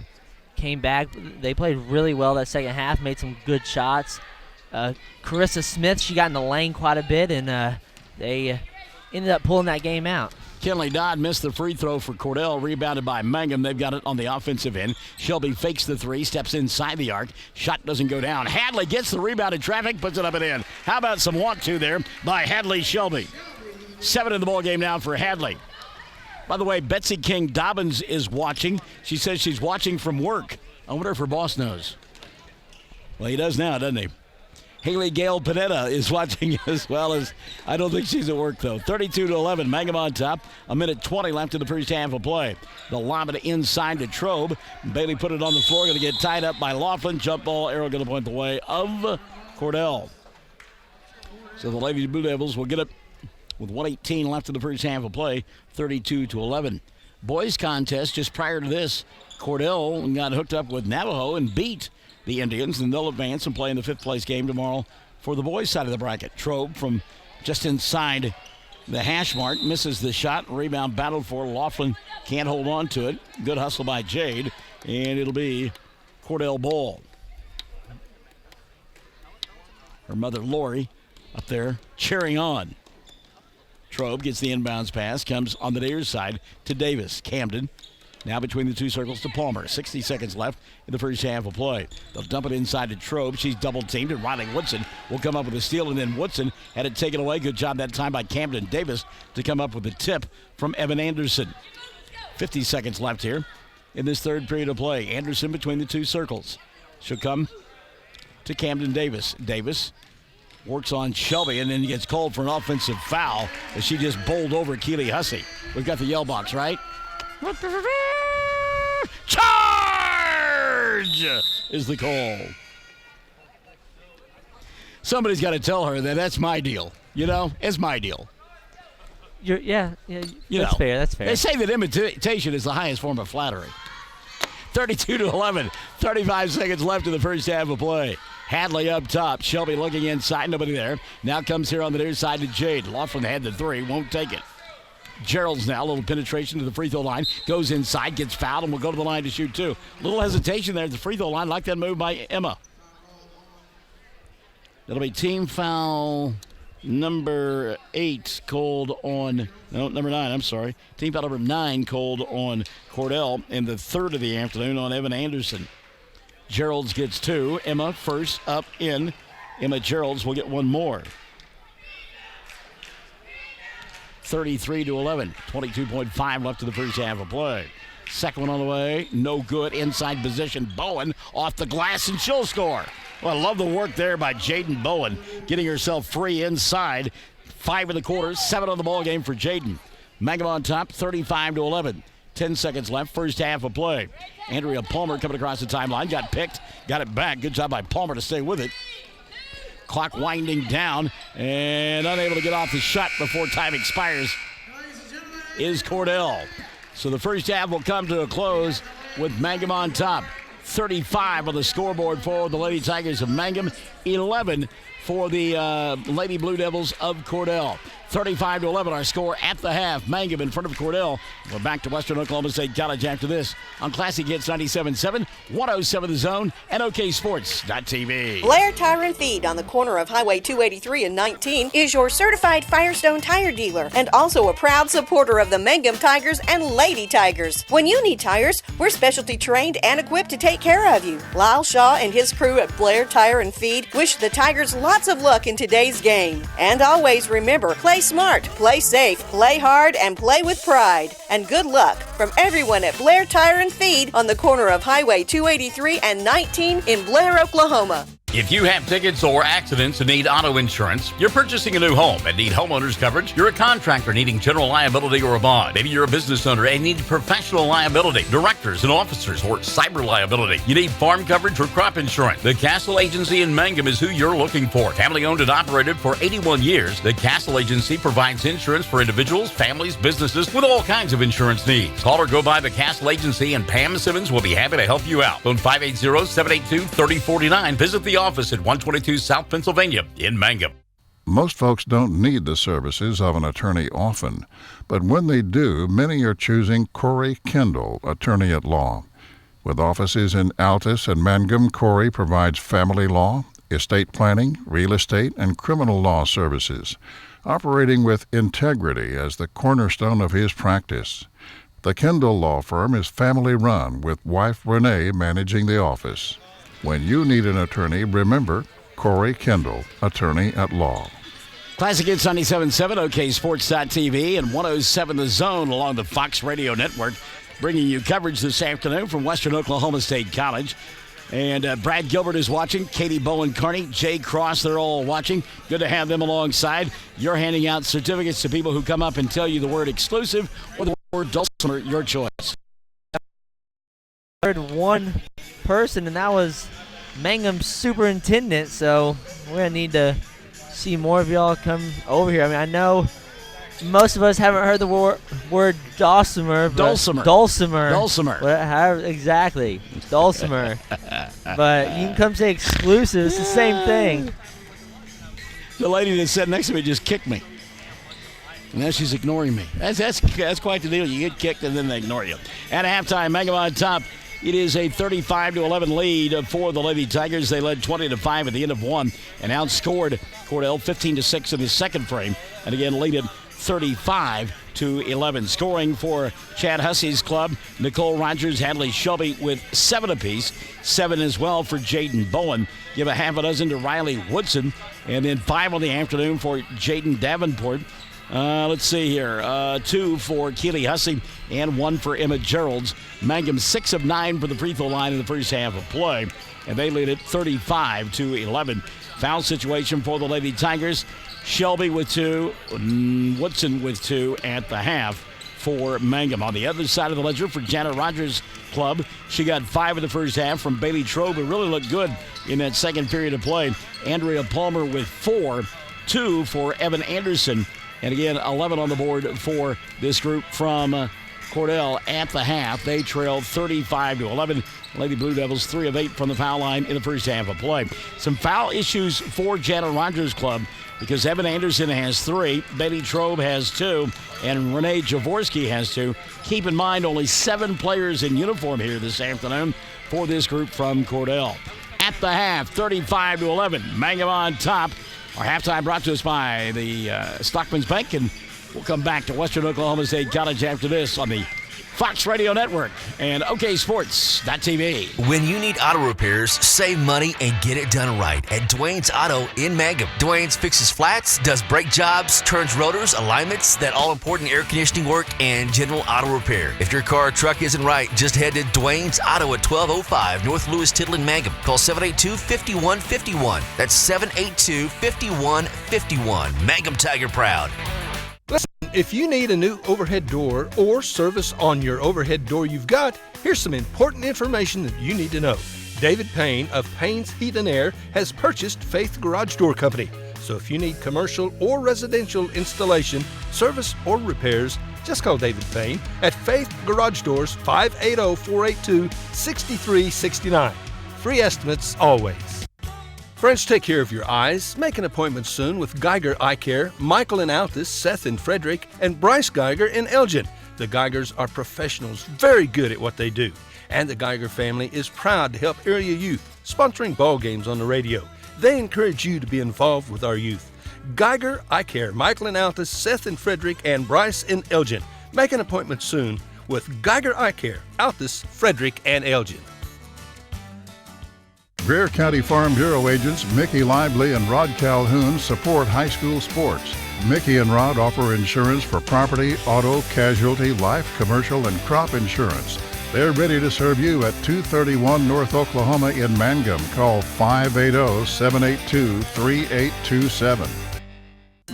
came back. They played really well that second half, made some good shots. Carissa Smith, she got in the lane quite a bit, and they ended up pulling that game out. Kinley Dodd missed the free throw for Cordell, rebounded by Mangum. They've got it on the offensive end. Shelby fakes the 3, steps inside the arc. Shot doesn't go down. Hadley gets the rebound in traffic, puts it up and in. How about some want-to there by Hadley Shelby? 7 in the ball game now for Hadley. By the way, Betsy King Dobbins is watching. She says she's watching from work. I wonder if her boss knows. Well, he does now, doesn't he? Haley Gale Panetta is watching as well as, I don't think she's at work though. 32-11, Mangum on top. 1:20 left in the first half of play. The lob it inside to Trobe. Bailey put it on the floor, going to get tied up by Laughlin. Jump ball, arrow going to point the way of Cordell. So the Lady Blue Devils will get it with 1:18 left in the first half of play. 32-11. boys contest just prior to this, Cordell got hooked up with Navajo and beat the Indians, and they'll advance and play in the 5th place game tomorrow for the boys' side of the bracket. Trobe from just inside the hash mark misses the shot. Rebound battled for. Laughlin can't hold on to it. Good hustle by Jade, and it'll be Cordell ball. Her mother, Lori, up there cheering on. Trobe gets the inbounds pass, comes on the near side to Davis. Camden now between the two circles to Palmer. 60 seconds left in the first half of play. They'll dump it inside to Trobe. She's double-teamed, and Riley Woodson will come up with a steal, and then Woodson had it taken away. Good job that time by Camden Davis to come up with a tip from Evan Anderson. 50 seconds left here in this third period of play. Anderson between the two circles. She'll come to Camden Davis. Davis works on Shelby and then gets called for an offensive foul as she just bowled over Keely Hussey. We've got the yell box, right? Charge is the call. Somebody's got to tell her that that's my deal. You know, it's my deal. Yeah, that's fair. That's fair. They say that imitation is the highest form of flattery. 32-11, 35 seconds left in the first half of play. Hadley up top. Shelby looking inside. Nobody there. Now comes here on the near side to Jade. Laughlin had the three. Won't take it. Gerald's now. A little penetration to the free throw line. Goes inside. Gets fouled and will go to the line to shoot two. Little hesitation there at the free throw line. Like that move by Emma. That'll be team foul number 8 called on. No, number 9. I'm sorry. Team foul number 9 called on Cordell in the third of the afternoon on Evan Anderson. Gerald's gets 2. Emma first up in. Emma Gerald's will get one more. 33-11. 22.5 left in the first half of play. Second one on the way. No good. Inside position. Bowen off the glass and she'll score. Well, I love the work there by Jaden Bowen. Getting herself free inside. 5 in the quarter. 7 on the ball game for Jaden. Mangum on top. 35-11. 10 seconds left, first half of play. Andrea Palmer coming across the timeline, got picked, got it back. Good job by Palmer to stay with it. Clock winding down and unable to get off the shot before time expires is Cordell. So the first half will come to a close with Mangum on top. 35 on the scoreboard for the Lady Tigers of Mangum, 11 for the Lady Blue Devils of Cordell. 35-11 our score at the half. Mangum in front of Cordell. We're back to Western Oklahoma State College after this on Classic Hits 97.7, 107 The Zone, and OKSports.tv. Blair Tire and Feed on the corner of Highway 283 and 19 is your certified Firestone tire dealer and also a proud supporter of the Mangum Tigers and Lady Tigers. When you need tires, we're specialty trained and equipped to take care of you. Lyle Shaw and his crew at Blair Tire and Feed wish the Tigers lots of luck in today's game. And always remember, play smart, play safe, play hard, and play with pride. And good luck from everyone at Blair Tire and Feed on the corner of Highway 283 and 19 in Blair, Oklahoma. If you have tickets or accidents and need auto insurance, you're purchasing a new home and need homeowners coverage, you're a contractor needing general liability or a bond, maybe you're a business owner and need professional liability, directors and officers, or cyber liability, you need farm coverage or crop insurance, the Castle Agency in Mangum is who you're looking for. Family owned and operated for 81 years, the Castle Agency provides insurance for individuals, families, businesses with all kinds of insurance needs. Call or go by the Castle Agency and Pam Simmons will be happy to help you out. Phone 580-782-3049. Visit the office at 122 South Pennsylvania in Mangum. Most folks don't need the services of an attorney often, but when they do, many are choosing Corey Kendall, attorney at law. With offices in Altus and Mangum, Corey provides family law, estate planning, real estate, and criminal law services, operating with integrity as the cornerstone of his practice. The Kendall Law Firm is family-run, with wife Renee managing the office. When you need an attorney, remember Corey Kendall, attorney at law. Classic Hits 97.7, OKSports.tv, and 107 The Zone along the Fox Radio Network, bringing you coverage this afternoon from Western Oklahoma State College. And Brad Gilbert is watching, Katie Bowen-Carney, Jay Cross, they're all watching. Good to have them alongside. You're handing out certificates to people who come up and tell you the word exclusive or the word dulcimer, your choice. Heard one person, and that was Mangum's superintendent, so we're going to need to see more of y'all come over here. I mean, I know most of us haven't heard the word dulcimer. Dulcimer. Exactly. Dulcimer. But you can come say exclusive. It's the same thing. The lady that sat next to me just kicked me. And now she's ignoring me. That's quite the deal. You get kicked and then they ignore you. At halftime, Mangum on top. It is a 35-11 lead for the Lady Tigers. They led 20-5 at the end of one and outscored Cordell 15-6 in the second frame. And again, lead it 35-11. Scoring for Chad Hussey's club, Nicole Rogers, Hadley Shelby with 7 apiece. 7 as well for Jaden Bowen. Give a half a dozen to Riley Woodson. And then 5 on the afternoon for Jaden Davenport. Let's see here. 2 for Keely Hussey and 1 for Emma Geralds. Mangum 6 of 9 for the free throw line in the first half of play. And they lead it 35-11. Foul situation for the Lady Tigers. Shelby with 2, Woodson with 2 at the half for Mangum. On the other side of the ledger for Janet Rogers' club, she got 5 in the first half from Bailey Trobe, who really looked good in that second period of play. Andrea Palmer with 4, 2 for Evan Anderson. And again, 11 on the board for this group from Cordell at the half. They trail 35-11. Lady Blue Devils 3 of 8 from the foul line in the first half of play. Some foul issues for Janet Rogers' club because Evan Anderson has 3, Bailey Trobe has 2, and Renee Jaworski has 2. Keep in mind, only 7 players in uniform here this afternoon for this group from Cordell. At the half, 35-11. Mangum on top. Our halftime brought to us by the Stockman's Bank, and we'll come back to Western Oklahoma State College after this on the Fox Radio Network and OKSports.tv. When you need auto repairs, save money and get it done right at Dwayne's Auto in Mangum. Dwayne's fixes flats, does brake jobs, turns rotors, alignments, that all-important air conditioning work, and general auto repair. If your car or truck isn't right, just head to Dwayne's Auto at 1205 North Lewis Tittle in Mangum. Call 782-5151. That's 782-5151. Mangum Tiger Proud. If you need a new overhead door or service on your overhead door you've got, here's some important information that you need to know. David Payne of Payne's Heat and Air has purchased Faith Garage Door Company. So if you need commercial or residential installation, service, or repairs, just call David Payne at Faith Garage Doors 580-482-6369. Free estimates always. Friends, take care of your eyes. Make an appointment soon with Geiger Eye Care, Michael in Altus, Seth in Frederick, and Bryce Geiger in Elgin. The Geigers are professionals, very good at what they do. And the Geiger family is proud to help area youth, sponsoring ball games on the radio. They encourage you to be involved with our youth. Geiger Eye Care, Michael in Altus, Seth in Frederick, and Bryce in Elgin. Make an appointment soon with Geiger Eye Care, Altus, Frederick, and Elgin. Greer County Farm Bureau agents Mickey Lively and Rod Calhoun support high school sports. Mickey and Rod offer insurance for property, auto, casualty, life, commercial, and crop insurance. They're ready to serve you at 231 North Oklahoma in Mangum. Call 580-782-3827.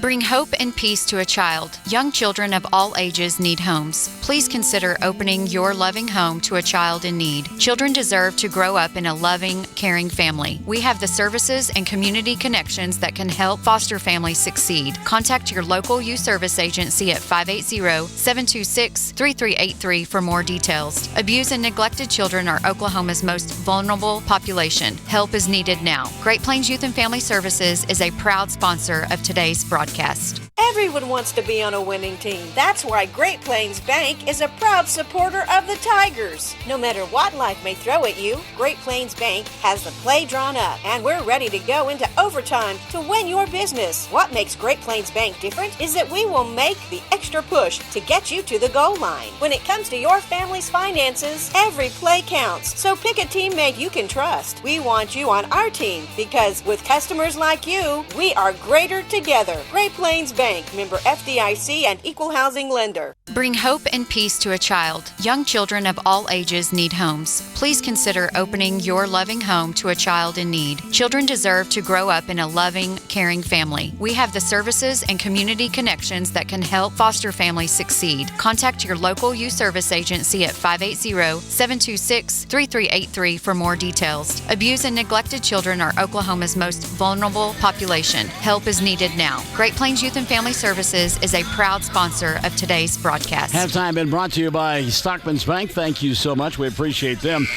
Bring hope and peace to a child. Young children of all ages need homes. Please consider opening your loving home to a child in need. Children deserve to grow up in a loving, caring family. We have the services and community connections that can help foster families succeed. Contact your local youth service agency at 580-726-3383 for more details. Abused and neglected children are Oklahoma's most vulnerable population. Help is needed now. Great Plains Youth and Family Services is a proud sponsor of today's broadcast. Everyone wants to be on a winning team. That's why Great Plains Bank is a proud supporter of the Tigers. No matter what life may throw at you, Great Plains Bank has the play drawn up, and we're ready to go into overtime to win your business. What makes Great Plains Bank different is that we will make the extra push to get you to the goal line. When it comes to your family's finances, every play counts. So pick a teammate you can trust. We want you on our team because with customers like you, we are greater together. Great Plains Bank, member FDIC and equal housing lender. Bring hope and peace to a child. Young children of all ages need homes. Please consider opening your loving home to a child in need. Children deserve to grow up in a loving, caring family. We have the services and community connections that can help foster families succeed. Contact your local youth service agency at 580-726-3383 for more details. Abused and neglected children are Oklahoma's most vulnerable population. Help is needed now. Great Great Plains Youth and Family Services is a proud sponsor of today's broadcast. Halftime been brought to you by Stockman's Bank. Thank you so much. We appreciate them.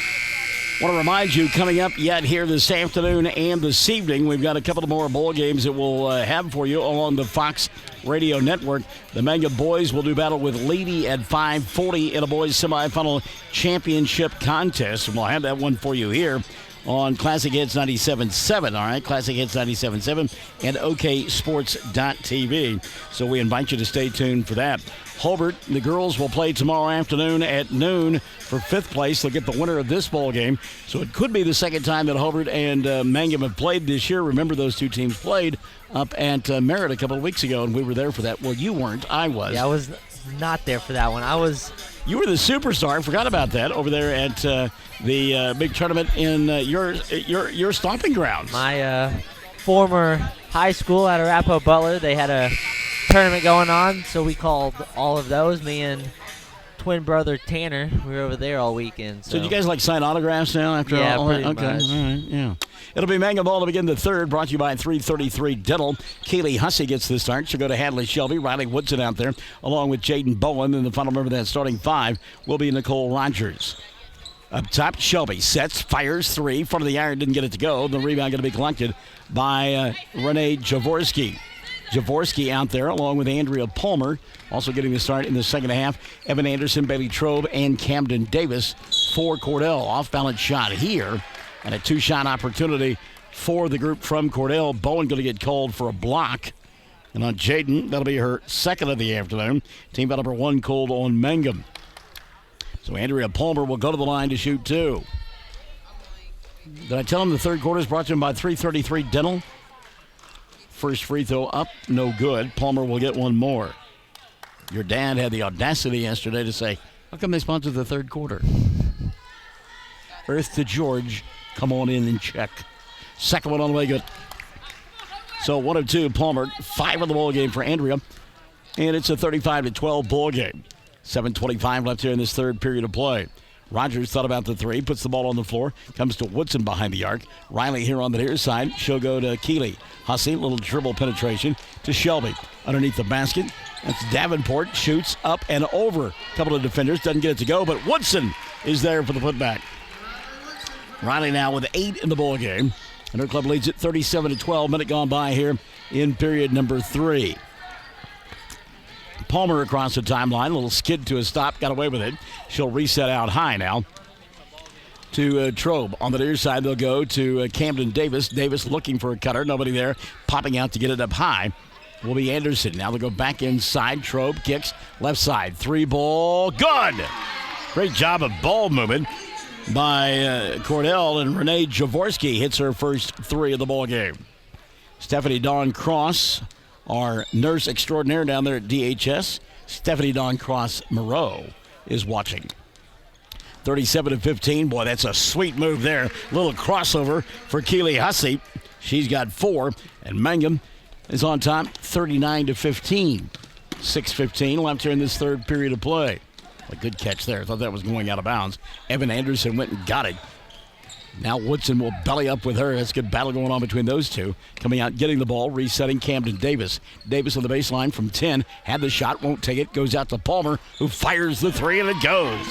Want to remind you, coming up yet here this afternoon and this evening, we've got a couple of more bowl games that we'll have for you along the Fox Radio Network. The Mangum boys will do battle with Lady at 5:40 in a boys semifinal championship contest. And we'll have that one for you here on Classic Hits 97.7, all right? Classic Hits 97.7 and OKSports.tv. So we invite you to stay tuned for that. Hobart, the girls will play tomorrow afternoon at noon for 5th place. They'll get the winner of this ball game. So it could be the second time that Hobart and Mangum have played this year. Remember, those two teams played up at Merritt a couple of weeks ago, and we were there for that. Well, you weren't. I was. Yeah, I was not there for that one. You were the superstar. I forgot about that over there at the big tournament in your stomping grounds. My former high school at Arapahoe Butler, they had a tournament going on, so we called all of those. Me and twin brother Tanner, we were over there all weekend. So did you guys sign autographs now after all that? Pretty much. All right, yeah. It'll be Mangum ball to begin the third, brought to you by 333 Dental. Kaylee Hussey gets the start. She'll go to Hadley Shelby. Riley Woodson out there, along with Jaden Bowen. And the final member of that starting five will be Nicole Rogers. Up top, Shelby sets, fires three. Front of the iron, didn't get it to go. The rebound going to be collected by Renee Jaworski. Jaworski out there along with Andrea Palmer. Also getting the start in the second half. Evan Anderson, Bailey Trobe, and Camden Davis for Cordell. Off-balance shot here. And a two-shot opportunity for the group from Cordell. Bowen going to get called for a block. And on Jaden, that'll be her second of the afternoon. Team foul number one called on Mangum. So Andrea Palmer will go to the line to shoot two. Did I tell him the third quarter is brought to him by 333 Dental? First free throw up, no good. Palmer will get one more. Your dad had the audacity yesterday to say, how come they sponsored the third quarter? Earth to George, come on in and check. Second one on the way, good. So 1 of 2, Palmer, 5 in the ball game for Andrea. And it's a 35-12 ball game. 7:25 left here in this third period of play. Rogers thought about the three, puts the ball on the floor, comes to Woodson behind the arc. Riley here on the near side. She'll go to Keeley. Hussey, little dribble penetration to Shelby. Underneath the basket, that's Davenport, shoots up and over. A couple of defenders, doesn't get it to go, but Woodson is there for the putback. Riley now with 8 in the ball game, and her club leads it 37-12. Minute gone by here in period number 3. Palmer across the timeline, a little skid to a stop, got away with it. She'll reset out high now to Trobe. On the near side, they'll go to Camden Davis. Davis looking for a cutter, nobody there, popping out to get it up high will be Anderson. Now they'll go back inside. Trobe kicks left side. 3 ball, good! Great job of ball movement by Cordell, and Renee Jaworski hits her first 3 of the ball game. Stephanie Dawn Cross, our nurse extraordinaire down there at DHS, Stephanie Dawn Cross Moreau, is watching. 37-15. Boy, that's a sweet move there. Little crossover for Keeley Hussey. She's got 4, and Mangum is on top 39-15. 6:15 left here in this third period of play. A good catch there. I thought that was going out of bounds. Evan Anderson went and got it. Now Woodson will belly up with her. That's a good battle going on between those two. Coming out, getting the ball, resetting Camden Davis. Davis on the baseline from 10. Had the shot, won't take it. Goes out to Palmer, who fires the 3, and it goes.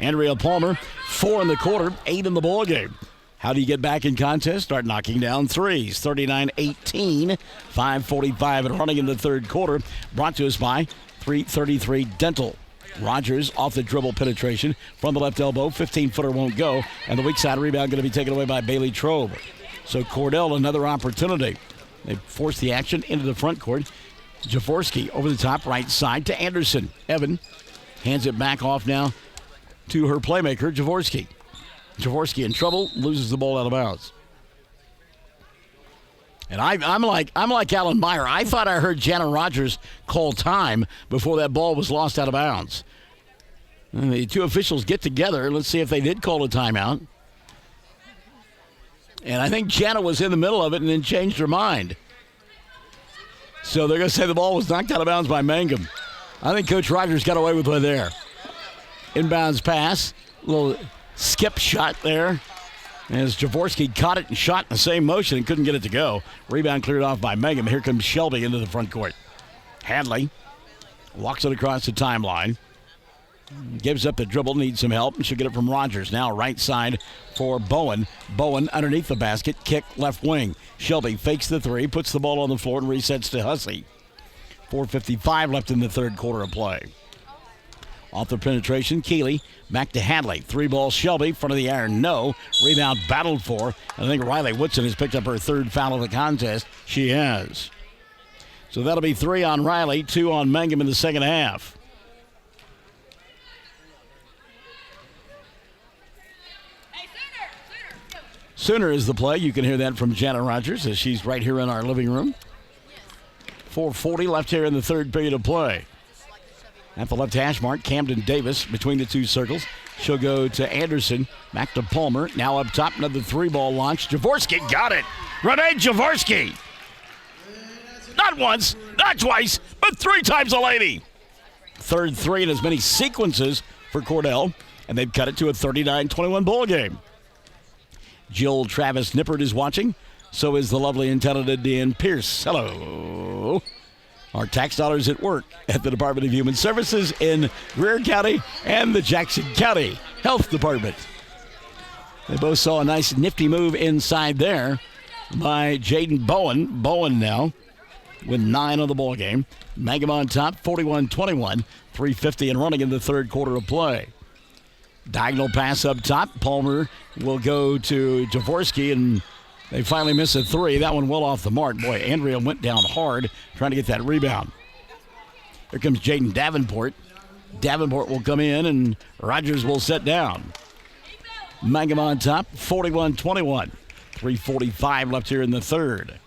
Andrea Palmer, 4 in the quarter, 8 in the ball game. How do you get back in contest? Start knocking down threes. 39-18, 5:45 and running in the third quarter. Brought to us by 333 Dental. Rogers off the dribble penetration from the left elbow. 15-footer won't go. And the weak side rebound going to be taken away by Bailey Trobe. So Cordell, another opportunity. They force the action into the front court. Jaworski over the top right side to Anderson. Evan hands it back off now to her playmaker, Jaworski. Jaworski in trouble, loses the ball out of bounds. And I'm like Alan Meyer. I thought I heard Jana Rogers call time before that ball was lost out of bounds. And the two officials get together. Let's see if they did call a timeout. And I think Jana was in the middle of it and then changed her mind. So they're going to say the ball was knocked out of bounds by Mangum. I think Coach Rogers got away with one there. Inbounds pass, little skip shot there. As Jaworski caught it and shot in the same motion and couldn't get it to go. Rebound cleared off by Mangum. Here comes Shelby into the front court. Hadley walks it across the timeline. Gives up the dribble, needs some help, and she'll get it from Rogers. Now right side for Bowen. Bowen underneath the basket, kick left wing. Shelby fakes the three, puts the ball on the floor, and resets to Hussey. 4:55 left in the third quarter of play. Off the penetration, Keeley back to Hadley. Three ball Shelby, front of the iron, no. Rebound battled for. I think Riley Woodson has picked up her third foul of the contest. She has. So that'll be 3 on Riley, 2 on Mangum in the second half. Sooner is the play. You can hear that from Janet Rogers as she's right here in our living room. 4:40 left here in the third period of play. At the left hash mark, Camden Davis between the two circles. She'll go to Anderson, back to Palmer. Now up top, another three-ball launch. Jaworski got it. Renee Jaworski. Not once, not twice, but 3 times a lady. Third three in as many sequences for Cordell, and they've cut it to a 39-21 ball game. Jill Travis Nippert is watching. So is the lovely and talented Dan Pierce. Hello. Our tax dollars at work at the Department of Human Services in Greer County and the Jackson County Health Department. They both saw a nice nifty move inside there by Jaden Bowen. Bowen now with 9 on the ball game. Mangum on top, 41-21, 3:50 and running in the third quarter of play. Diagonal pass up top. Palmer will go to Jaworski, and they finally miss a 3. That one well off the mark. Boy, Andrea went down hard trying to get that rebound. Here comes Jaden Davenport. Davenport will come in, and Rogers will set down. Mangum on top, 41-21. 3:45 left here in the third.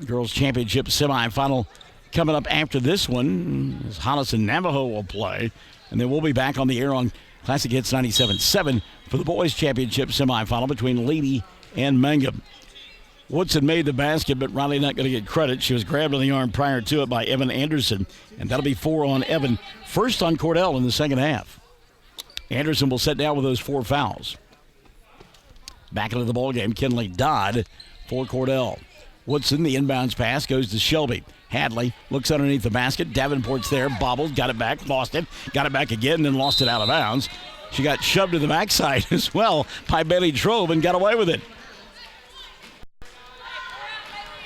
Girls Championship semifinal coming up after this one, as Hollis and Navajo will play. And then we'll be back on the air on Classic Hits 97.7 for the Boys Championship semifinal between Lady and Mangum. Woodson made the basket, but Riley not going to get credit. She was grabbed on the arm prior to it by Evan Anderson, and that'll be 4 on Evan. First on Cordell in the second half. Anderson will set down with those 4 fouls. Back into the ballgame, Kinley Dodd for Cordell. Woodson, the inbounds pass, goes to Shelby. Hadley looks underneath the basket. Davenport's there, bobbled, got it back, lost it, got it back again, then lost it out of bounds. She got shoved to the backside as well by Bailey Trove and got away with it.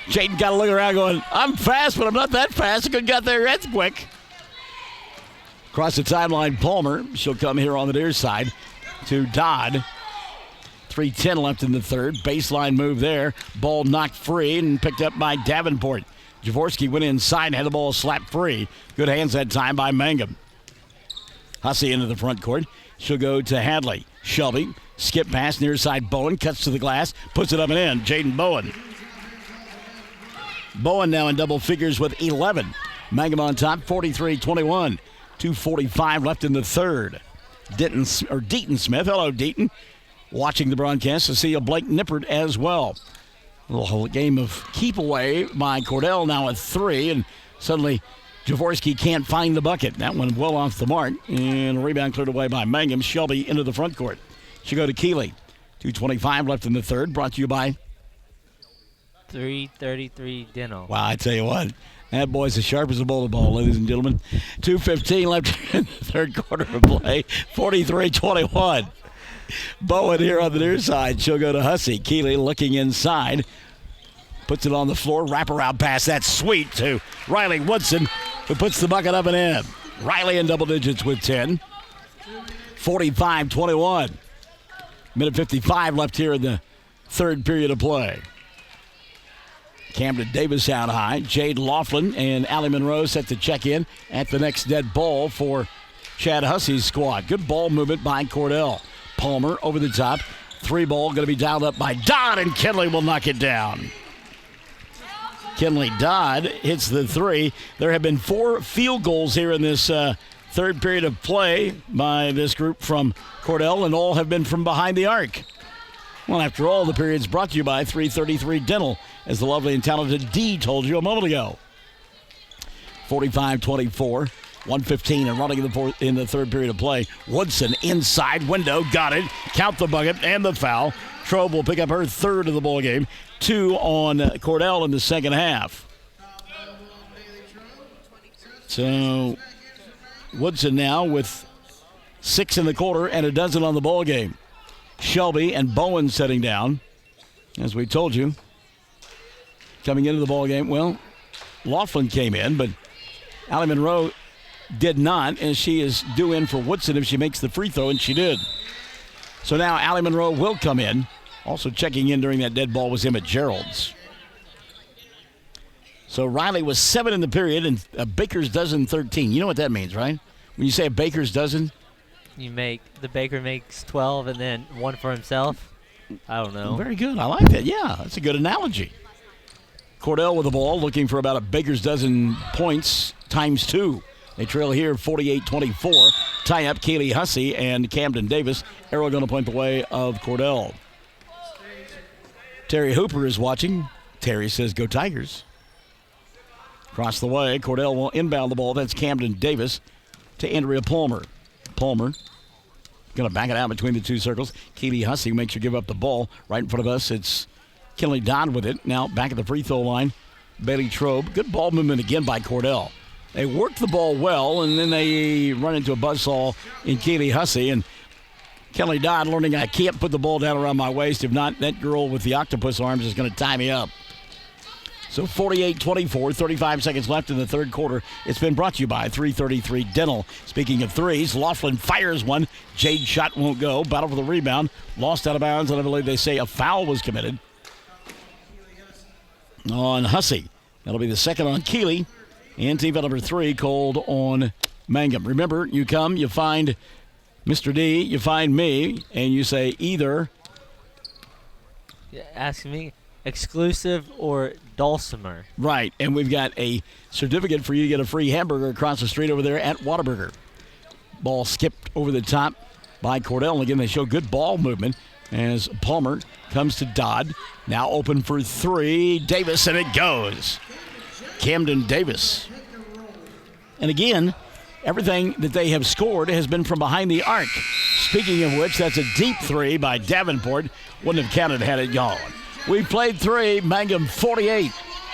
Jaden got to look around going, I'm fast, but I'm not that fast. I couldn't get there that quick. Across the timeline, Palmer. She'll come here on the near side to Dodd. 3:10 left in the third. Baseline move there. Ball knocked free and picked up by Davenport. Jaworski went inside and had the ball slapped free. Good hands that time by Mangum. Hussey into the front court. She'll go to Hadley. Shelby, skip pass near side. Bowen cuts to the glass, puts it up and in. Jaden Bowen. Bowen now in double figures with 11. Mangum on top, 43-21. 2:45 left in the third. Deaton Smith. Hello, Deaton. Watching the broadcast to see a Blake Nippert as well. A little game of keep away by Cordell now at 3, and suddenly Jaworski can't find the bucket. That one well off the mark, and a rebound cleared away by Mangum. Shelby into the front court. She'll go to Keeley. 2:25 left in the third, brought to you by 333 Dental. Wow, I tell you what, that boy's as sharp as a bullet ball, ladies and gentlemen. 2:15 left in the third quarter of play, 43-21. Bowen here on the near side. She'll go to Hussey. Keeley looking inside. Puts it on the floor. Wraparound pass. That's sweet to Riley Woodson, who puts the bucket up and in. Riley in double digits with 10. 45-21. Minute 55 left here in the third period of play. Camden Davis out high. Jade Laughlin and Allie Monroe set to check in at the next dead ball for Chad Hussey's squad. Good ball movement by Cordell. Palmer over the top. 3 ball going to be dialed up by Dodd, and Kinley will knock it down. Kinley Dodd hits the 3. There have been 4 field goals here in this third period of play by this group from Cordell, and all have been from behind the arc. Well, after all, the period's brought to you by 333 Dental, as the lovely and talented Dee told you a moment ago. 45-24. 1:15 and running in the third period of play. Woodson inside window, got it. Count the bucket and the foul. Trobe will pick up her third of the ball game. 2 on Cordell in the second half. So Woodson now with 6 in the quarter and a dozen on the ball game. Shelby and Bowen setting down. As we told you, coming into the ball game, well, Laughlin came in, but Allie Monroe did not, and she is due in for Woodson if she makes the free throw, and she did. So now Allie Monroe will come in. Also checking in during that dead ball was Emmett Geralds. So Riley was 7 in the period, and a baker's dozen 13. You know what that means, right? When you say a baker's dozen? The baker makes 12 and then one for himself. I don't know. Very good. I like that. Yeah, that's a good analogy. Cordell with the ball, looking for about a baker's dozen points times 2. They trail here 48-24. Tie up Kaylee Hussey and Camden Davis. Arrow going to point the way of Cordell. Terry Hooper is watching. Terry says, "Go Tigers." Across the way, Cordell will inbound the ball. That's Camden Davis to Andrea Palmer. Palmer going to back it out between the two circles. Keely Hussey makes her give up the ball. Right in front of us, it's Kinley Dodd with it. Now back at the free throw line, Bailey Trobe. Good ball movement again by Cordell. They work the ball well, and then they run into a buzzsaw in Keely Hussey. And Kinley Dodd learning I can't put the ball down around my waist. If not, that girl with the octopus arms is going to tie me up. So 48-24, 35 seconds left in the third quarter. It's been brought to you by 333 Dental. Speaking of threes, Laughlin fires one. Jade shot won't go. Battle for the rebound. Lost out of bounds, and I believe they say a foul was committed on Hussey. That'll be the second on Keeley. And team foul number 3 called on Mangum. Remember, you come, you find Mr. D, you find me, and you say either. Ask me. Exclusive or Dulcimer. Right, and we've got a certificate for you to get a free hamburger across the street over there at Whataburger. Ball skipped over the top by Cordell. And again, they show good ball movement as Palmer comes to Dodd. Now open for 3. Davis, and it goes. Camden Davis. And again, everything that they have scored has been from behind the arc. Speaking of which, that's a deep 3 by Davenport. Wouldn't have counted had it gone. We played 3. Mangum 48.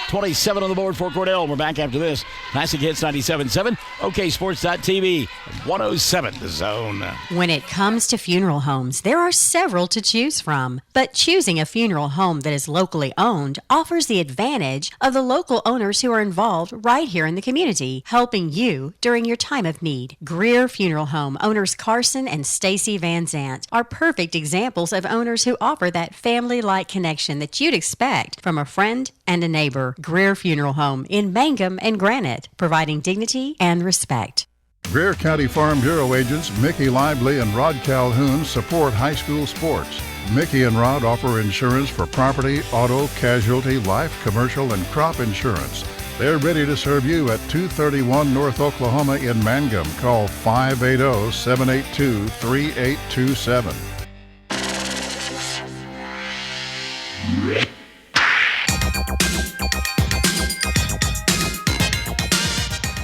27 on the board for Cordell. We're back after this. Classic Hits 97.7. OKSports.tv. 107 The Zone. When it comes to funeral homes, there are several to choose from. But choosing a funeral home that is locally owned offers the advantage of the local owners who are involved right here in the community, helping you during your time of need. Greer Funeral Home owners Carson and Stacy Van Zant are perfect examples of owners who offer that family-like connection that you'd expect from a friend and a neighbor. Greer Funeral Home in Mangum and Granite, providing dignity and respect. Greer County Farm Bureau agents Mickey Lively and Rod Calhoun support high school sports. Mickey and Rod offer insurance for property, auto, casualty, life, commercial, and crop insurance. They're ready to serve you at 231 North Oklahoma in Mangum. Call 580-782-3827.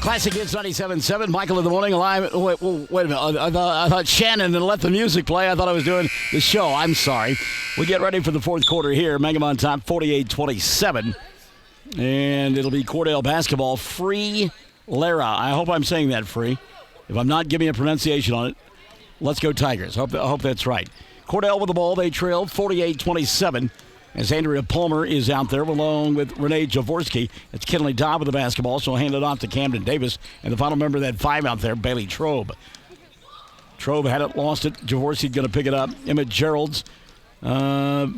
Classic Hits 97.7. Michael in the morning. Live. Wait a minute. I thought Shannon had let the music play. I thought I was doing the show. I'm sorry. We get ready for the fourth quarter here. Mangum on top, 48-27. And it'll be Cordell basketball. Free Lara. I hope I'm saying that free. If I'm not, give me a pronunciation on it. Let's go Tigers. I hope that's right. Cordell with the ball. They trail 48-27. As Andrea Palmer is out there along with Renee Jaworski. It's Kinley Dodd with the basketball, so he'll hand it off to Camden Davis. And the final member of that 5 out there, Bailey Trobe. Trobe had it, lost it. Jaworski going to pick it up. Emmett Geralds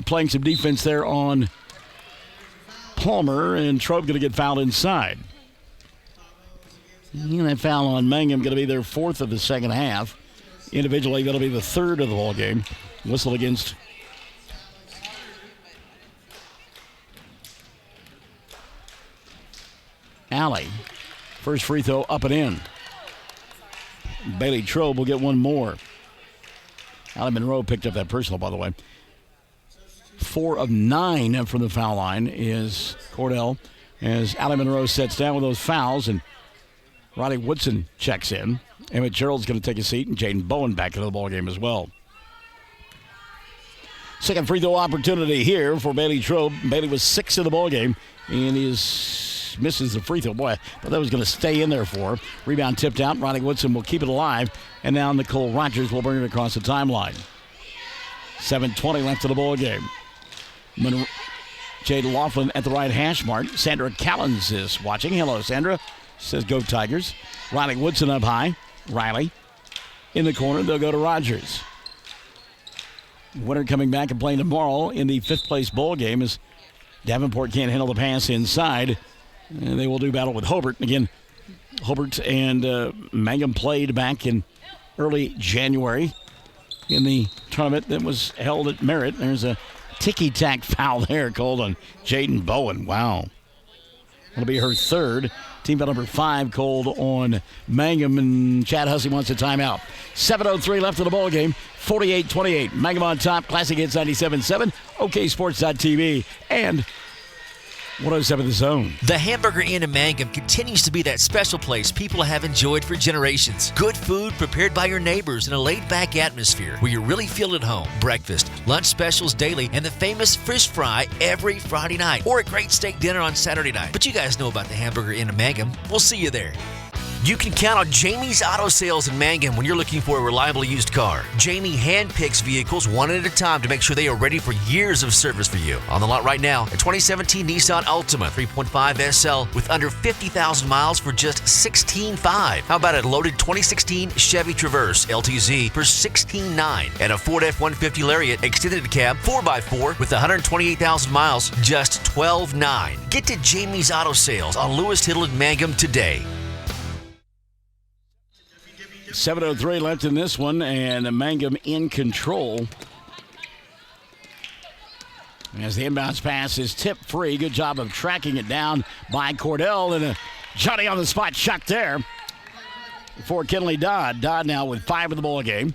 playing some defense there on Palmer, and Trobe going to get fouled inside. And that foul on Mangum going to be their 4th of the second half. Individually, that'll be the 3rd of the ball game. Whistle against Alley. First free throw up and in. Bailey Trobe will get one more. Allie Monroe picked up that personal, by the way. 4 of 9 from the foul line is Cordell as Allie Monroe sets down with those fouls. And Ronnie Woodson checks in. Emmett Gerald's going to take a seat, and Jaden Bowen back into the ballgame as well. Second free throw opportunity here for Bailey Trobe. Bailey was 6 in the ballgame, and he misses the free throw. Boy, I thought that was going to stay in there for her. Rebound tipped out. Ronnie Woodson will keep it alive, and now Nicole Rogers will bring it across the timeline. 7:20 left in the ballgame. Jade Laughlin at the right hash mark. Sandra Callens is watching. Hello, Sandra. She says, go Tigers. Riley Woodson up high. Riley in the corner. They'll go to Rogers. Winner coming back and playing tomorrow in the 5th place bowl game as Davenport can't handle the pass inside. And they will do battle with Hobart. Again, Hobart and Mangum played back in early January in the tournament that was held at Merritt. There's a ticky-tack foul there called on Jaden Bowen. Wow. It'll be her third. Team foul number 5 called on Mangum, and Chad Hussey wants a timeout. 7:03 left in the ball game. 48-28. Mangum on top. Classic Hits 97.7. OKSports.tv and 107 The Zone. The Hamburger Inn in Mangum continues to be that special place people have enjoyed for generations. Good food prepared by your neighbors in a laid-back atmosphere where you really feel at home. Breakfast, lunch specials daily, and the famous fish fry every Friday night. Or a great steak dinner on Saturday night. But you guys know about the Hamburger Inn in Mangum. We'll see you there. You can count on Jamie's Auto Sales in Mangum when you're looking for a reliable used car. Jamie handpicks vehicles one at a time to make sure they are ready for years of service for you. On the lot right now, a 2017 Nissan Altima 3.5 SL with under 50,000 miles for just $16,500. How about a loaded 2016 Chevy Traverse LTZ for $16,900 and a Ford F-150 Lariat extended cab 4x4 with 128,000 miles, just $12,900. Get to Jamie's Auto Sales on Lewis Hill in Mangum today. 7:03 left in this one, and Mangum in control. As the inbounds pass is tipped free. Good job of tracking it down by Cordell, and a Johnny on the spot shot there for Kinley Dodd. Dodd now with 5 in the ball game,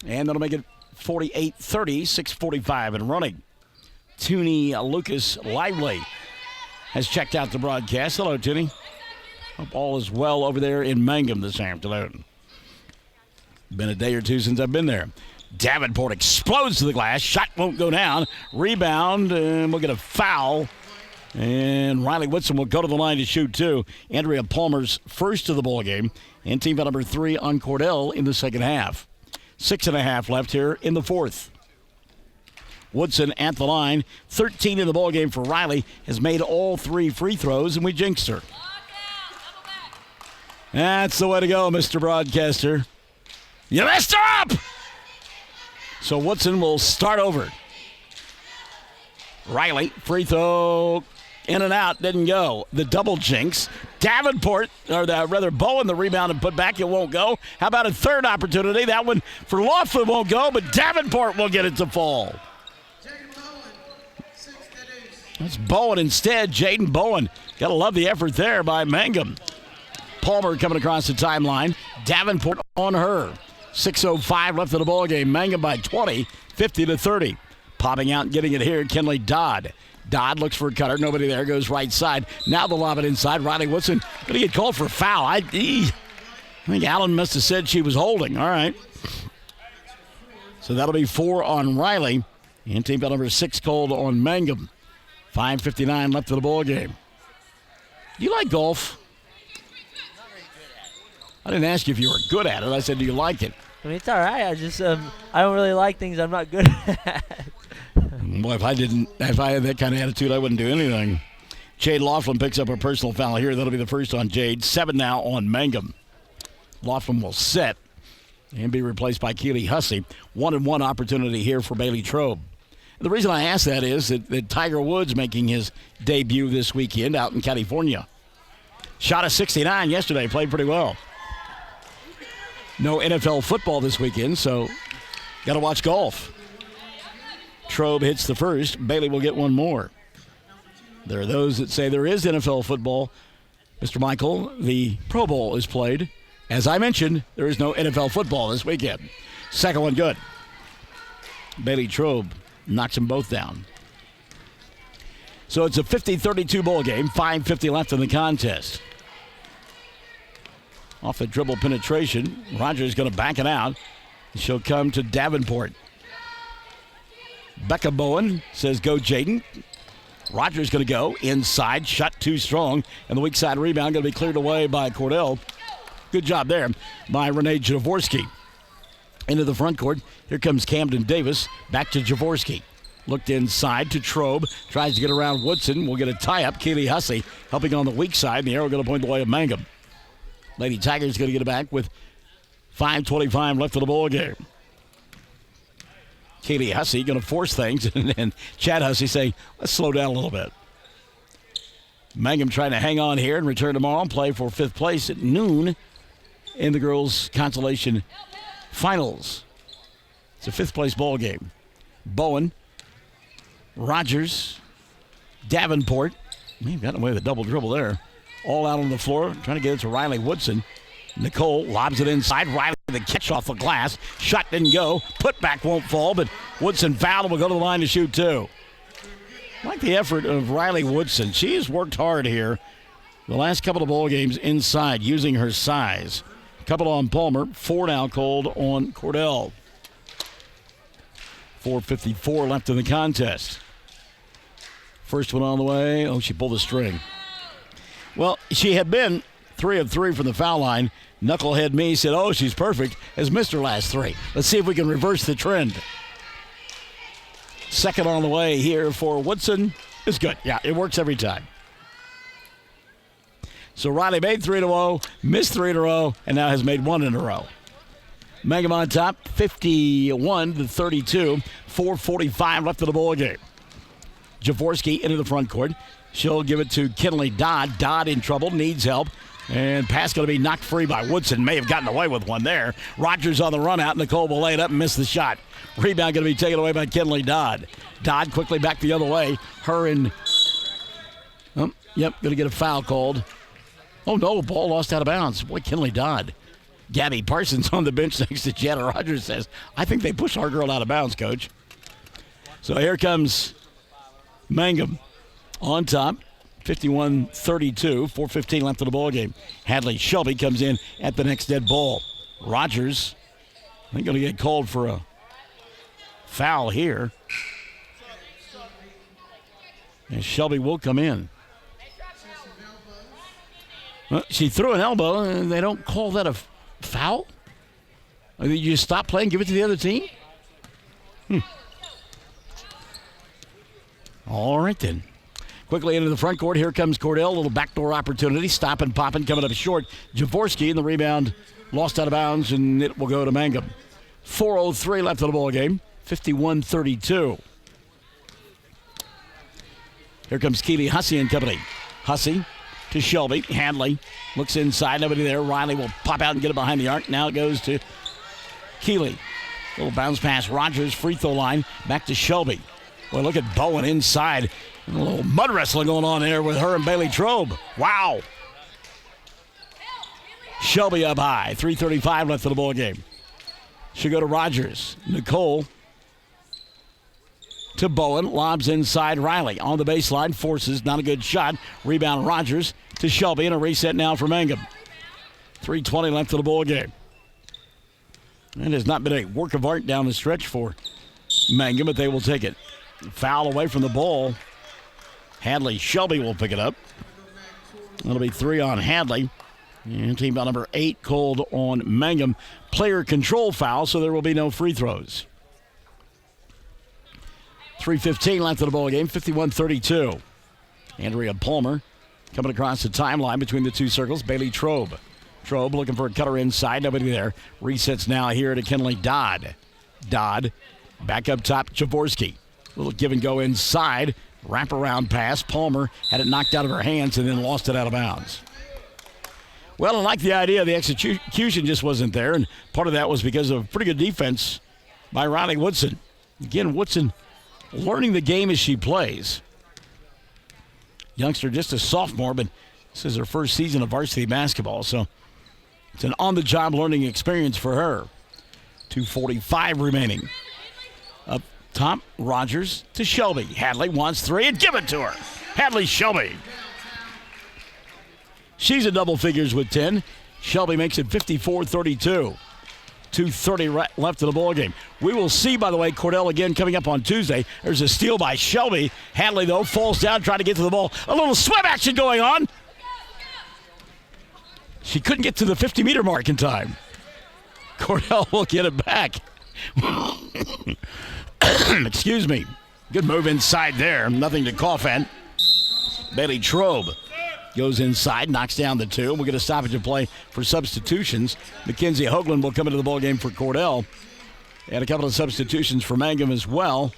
and that'll make it 48-30, 6:45 and running. Toonie Lucas Lively has checked out the broadcast. Hello, Toonie. Hope all is well over there in Mangum this afternoon. Been a day or two since I've been there. Davenport explodes to the glass. Shot won't go down. Rebound, and we'll get a foul. And Riley Woodson will go to the line to shoot two. Andrea Palmer's first of the ball game. And team foul number 3 on Cordell in the second half. 6.5 left here in the fourth. Woodson at the line. 13 in the ball game for Riley. Has made all 3 free throws, and we jinxed her. That's the way to go, Mr. Broadcaster. You messed her up! So Woodson will start over. Riley, free throw, in and out, didn't go. The double jinx. Davenport, or rather Bowen, the rebound and put back, it won't go. How about a third opportunity? That one for Laughlin won't go, but Davenport will get it to fall. That's Bowen instead, Jaden Bowen. Got to love the effort there by Mangum. Palmer coming across the timeline. Davenport on her. 6:05 left in the ball game. Mangum by 20, 50-30. Popping out and getting it here, Kinley Dodd. Dodd looks for a cutter. Nobody there. Goes right side. Now the lob it inside. Riley Woodson going to get called for a foul. I think Allen must have said she was holding. All right. So that'll be 4 on Riley. And team foul number 6 called on Mangum. 5:59 left in the ball game. Do you like golf? I didn't ask you if you were good at it. I said, do you like it? I mean, it's all right. I just I don't really like things I'm not good at. Well, if I had that kind of attitude, I wouldn't do anything. Jade Laughlin picks up a personal foul here. That'll be the first on Jade. 7 now on Mangum. Laughlin will set and be replaced by Keely Hussey. 1-and-1 opportunity here for Bailey Trobe. The reason I ask that is that Tiger Woods making his debut this weekend out in California. Shot a 69 yesterday. Played pretty well. No NFL football this weekend, so got to watch golf. Trobe hits the first. Bailey will get one more. There are those that say there is NFL football. Mr. Michael, the Pro Bowl is played. As I mentioned, there is no NFL football this weekend. Second one good. Bailey Trobe knocks them both down. So it's a 50-32 ball game. 5:50 left in the contest. Off the dribble penetration. Rogers going to back it out. She'll come to Davenport. Becca Bowen says go Jaden. Rogers going to go inside. Shot too strong. And the weak side rebound going to be cleared away by Cordell. Good job there by Renee Jaworski. Into the front court. Here comes Camden Davis. Back to Jaworski. Looked inside to Trobe. Tries to get around Woodson. We'll get a tie-up. Keely Hussey helping on the weak side. The arrow going to point the way of Mangum. Lady Tigers going to get it back with 5:25 left of the ball game. Keely Hussey going to force things. And then Chad Hussey saying, let's slow down a little bit. Mangum trying to hang on here and return tomorrow and play for 5th place at noon in the girls' consolation finals. It's a 5th place ball game. Bowen, Rogers, Davenport. We've gotten away with a double dribble there. All out on the floor, trying to get it to Riley Woodson. Nicole lobs it inside. Riley the catch off the glass. Shot didn't go. Put back won't fall, but Woodson fouled and will go to the line to shoot 2. I like the effort of Riley Woodson. She has worked hard here the last couple of ball games inside, using her size. A couple on Palmer, 4 now called on Cordell. 4:54 left in the contest. First one on the way. Oh, she pulled the string. Well, she had been 3 of 3 from the foul line. Knucklehead me said, oh, she's perfect. Has missed her last 3. Let's see if we can reverse the trend. Second on the way here for Woodson. It's good. Yeah, it works every time. So Riley made 3 in a row, missed 3 in a row, and now has made 1 in a row. Mangum on top, 51-32. 4:45 left of the ball game. Jaworski into the front court. She'll give it to Kinley Dodd. Dodd in trouble, needs help. And pass going to be knocked free by Woodson. May have gotten away with one there. Rogers on the run out. Nicole will lay it up and miss the shot. Rebound going to be taken away by Kinley Dodd. Dodd quickly back the other way. Her and... going to get a foul called. Oh, no, ball lost out of bounds. Boy, Kinley Dodd. Gabby Parsons on the bench next to Jana Rogers says, I think they pushed our girl out of bounds, Coach. So here comes Mangum on top, 51-32, 4:15 left of the ball game. Hadley Shelby comes in at the next dead ball. Rogers, I think, going to get called for a foul here. And Shelby will come in. Well, she threw an elbow, and they don't call that a foul? I mean, you just stop playing, give it to the other team? All right, then. Quickly into the front court. Here comes Cordell. A little backdoor opportunity. Stop and popping, coming up short. Jaworski in the rebound. Lost out of bounds, and it will go to Mangum. 4:03 left of the ball game. 51-32. Here comes Keely Hussey and company. Hussey to Shelby. Hadley looks inside. Nobody there. Riley will pop out and get it behind the arc. Now it goes to Keely. Little bounce pass. Rogers, free throw line. Back to Shelby. Well, look at Bowen inside. A little mud wrestling going on there with her and Bailey Trobe. Wow. Shelby up high. 3:35 left of the ball game. She'll go to Rogers. Nicole to Bowen. Lobs inside. Riley on the baseline. Forces. Not a good shot. Rebound Rogers to Shelby. And a reset now for Mangum. 3:20 left of the ball game. It has not been a work of art down the stretch for Mangum, but they will take it. Foul away from the ball. Hadley Shelby will pick it up. That'll be 3 on Hadley. And team foul number 8 called on Mangum. Player control foul, so there will be no free throws. 3:15 left of the ball game, 51-32. Andrea Palmer coming across the timeline between the two circles. Bailey Trobe. Trobe looking for a cutter inside. Nobody there. Resets now here to Kinley Dodd. Dodd back up top. Jaworski. Little give and go inside. Wraparound pass. Palmer had it knocked out of her hands and then lost it out of bounds. Well, I like the idea. The execution just wasn't there, and part of that was because of pretty good defense by Riley Woodson. Again, Woodson learning the game as she plays. Youngster, just a sophomore, but this is her first season of varsity basketball, so it's an on-the-job learning experience for her. 2:45 remaining. Up top, Rogers to Shelby. Hadley wants 3 and give it to her. Hadley Shelby. She's a double figures with 10. Shelby makes it 54-32. 2:30 left in the ball game. We will see, by the way, Cordell again coming up on Tuesday. There's a steal by Shelby. Hadley, though, falls down trying to get to the ball. A little swim action going on. She couldn't get to the 50-meter mark in time. Cordell will get it back. Excuse me. Good move inside there. Nothing to cough at. Bailey Trobe goes inside, knocks down the two. We'll get a stoppage of play for substitutions. Mackenzie Hoagland will come into the ballgame for Cordell. And a couple of substitutions for Mangum as well.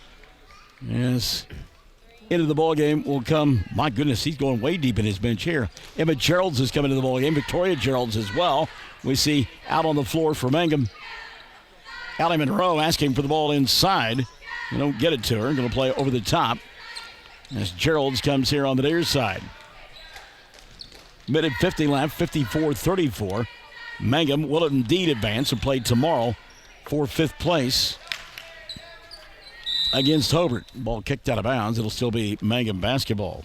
Yes. Into the ballgame will come, my goodness, he's going way deep in his bench here. Emma Geralds is coming to the ballgame. Victoria Geralds as well. We see out on the floor for Mangum. Allie Monroe asking for the ball inside. They don't get it to her. Going to play over the top as Geralds comes here on the near side. Minute 50 left, 54-34. Mangum will indeed advance and play tomorrow for 5th place against Hobart. Ball kicked out of bounds. It'll still be Mangum basketball.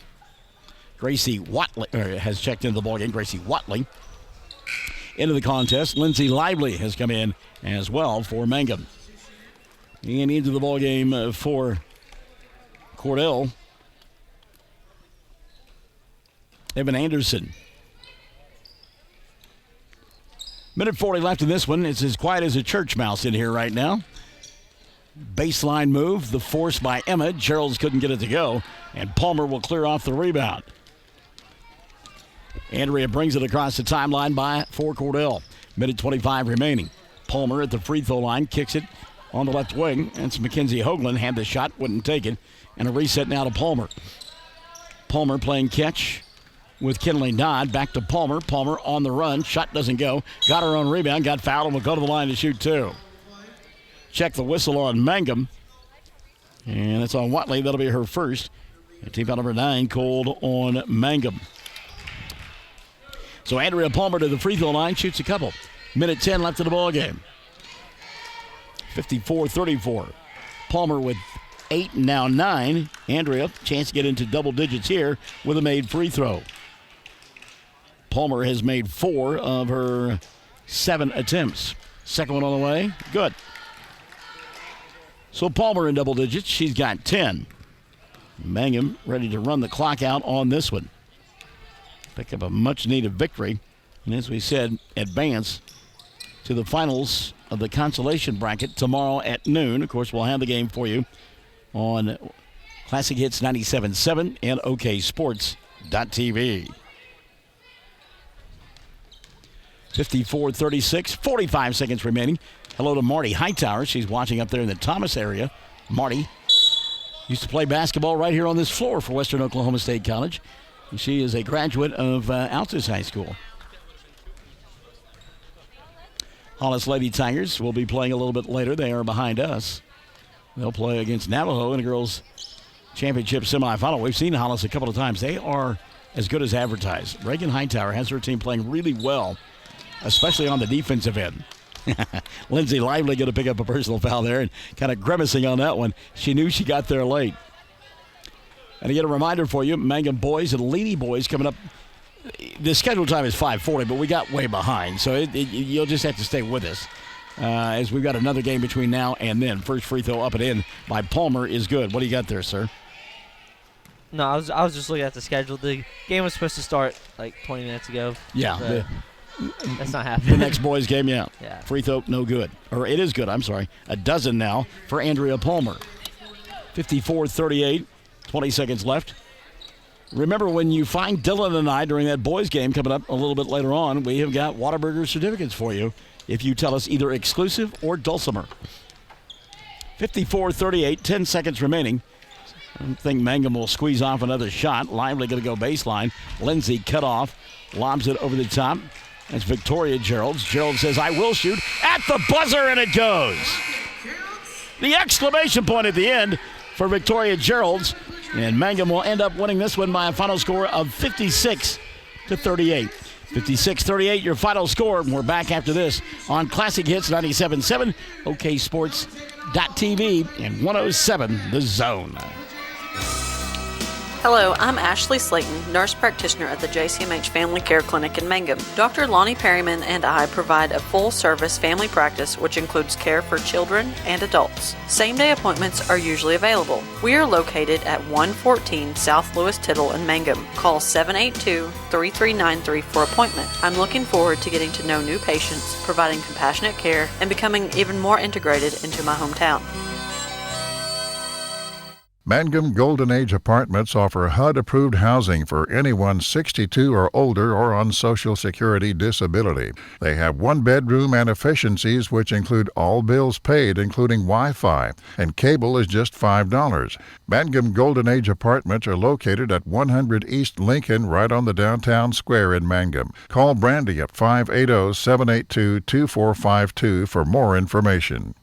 Gracie Watley has checked into the ballgame. Gracie Watley into the contest. Lindsay Lively has come in as well for Mangum. And into the ballgame for Cordell, Evan Anderson. Minute 40 left in this one. It's as quiet as a church mouse in here right now. Baseline move, the force by Emma. Geralds couldn't get it to go, and Palmer will clear off the rebound. Andrea brings it across the timeline for Cordell. Minute 25 remaining. Palmer at the free throw line kicks it on the left wing. It's Mackenzie Hoagland, had the shot, wouldn't take it, and a reset now to Palmer. Palmer playing catch with Kinley Dodd. Back to Palmer. Palmer on the run. Shot doesn't go. Got her own rebound. Got fouled and will go to the line to shoot two. Check the whistle on Mangum. And it's on Watley. That'll be her first. And team foul number 9 called on Mangum. So Andrea Palmer to the free throw line. Shoots a couple. Minute 10 left in the ball game. 54-34. Palmer with 8, now 9. Andrea, chance to get into double digits here with a made free throw. Palmer has made 4 of her 7 attempts. Second one on the way. Good. So Palmer in double digits. She's got 10. Mangum ready to run the clock out on this one. Pick up a much-needed victory. And as we said, advance to the finals of the consolation bracket tomorrow at noon. Of course, we'll have the game for you on Classic Hits 97.7 and OKSports.tv. 54-36, 45 seconds remaining. Hello to Marty Hightower. She's watching up there in the Thomas area. Marty used to play basketball right here on this floor for Western Oklahoma State College. And she is a graduate of Altus High School. Hollis Lady Tigers will be playing a little bit later. They are behind us. They'll play against Navajo in a girls' championship semifinal. We've seen Hollis a couple of times. They are as good as advertised. Reagan Hightower has her team playing really well, especially on the defensive end. Lindsay Lively going to pick up a personal foul there and kind of grimacing on that one. She knew she got there late. And again, a reminder for you, Mangum boys and Leedy boys coming up. The scheduled time is 5:40, but we got way behind, so you'll just have to stay with us as we've got another game between now and then. First free throw up and in by Palmer is good. What do you got there, sir? No, I was just looking at the schedule. The game was supposed to start like 20 minutes ago. Yeah. That's not happening. The next boys game, yeah. Yeah. Free throw, no good. Or it is good, I'm sorry. A dozen now for Andrea Palmer. 54-38, 20 seconds left. Remember, when you find Dylan and I during that boys game coming up a little bit later on, we have got Whataburger certificates for you if you tell us either exclusive or Dulcimer. 54-38, 10 seconds remaining. I don't think Mangum will squeeze off another shot. Lively going to go baseline. Lindsay cut off, lobs it over the top. That's Victoria Geralds. Geralds says, I will shoot at the buzzer, and it goes. The exclamation point at the end for Victoria Geralds. And Mangum will end up winning this one by a final score of 56-38. 56-38, your final score. We're back after this on Classic Hits 97.7, OKSports.tv, and 107 The Zone. Hello, I'm Ashley Slayton, nurse practitioner at the JCMH Family Care Clinic in Mangum. Dr. Lonnie Perryman and I provide a full-service family practice which includes care for children and adults. Same-day appointments are usually available. We are located at 114 South Lewis Tittle in Mangum. Call 782-3393 for appointment. I'm looking forward to getting to know new patients, providing compassionate care, and becoming even more integrated into my hometown. Mangum Golden Age Apartments offer HUD-approved housing for anyone 62 or older or on Social Security disability. They have one-bedroom and efficiencies which include all bills paid, including Wi-Fi, and cable is just $5. Mangum Golden Age Apartments are located at 100 East Lincoln, right on the downtown square in Mangum. Call Brandy at 580-782-2452 for more information.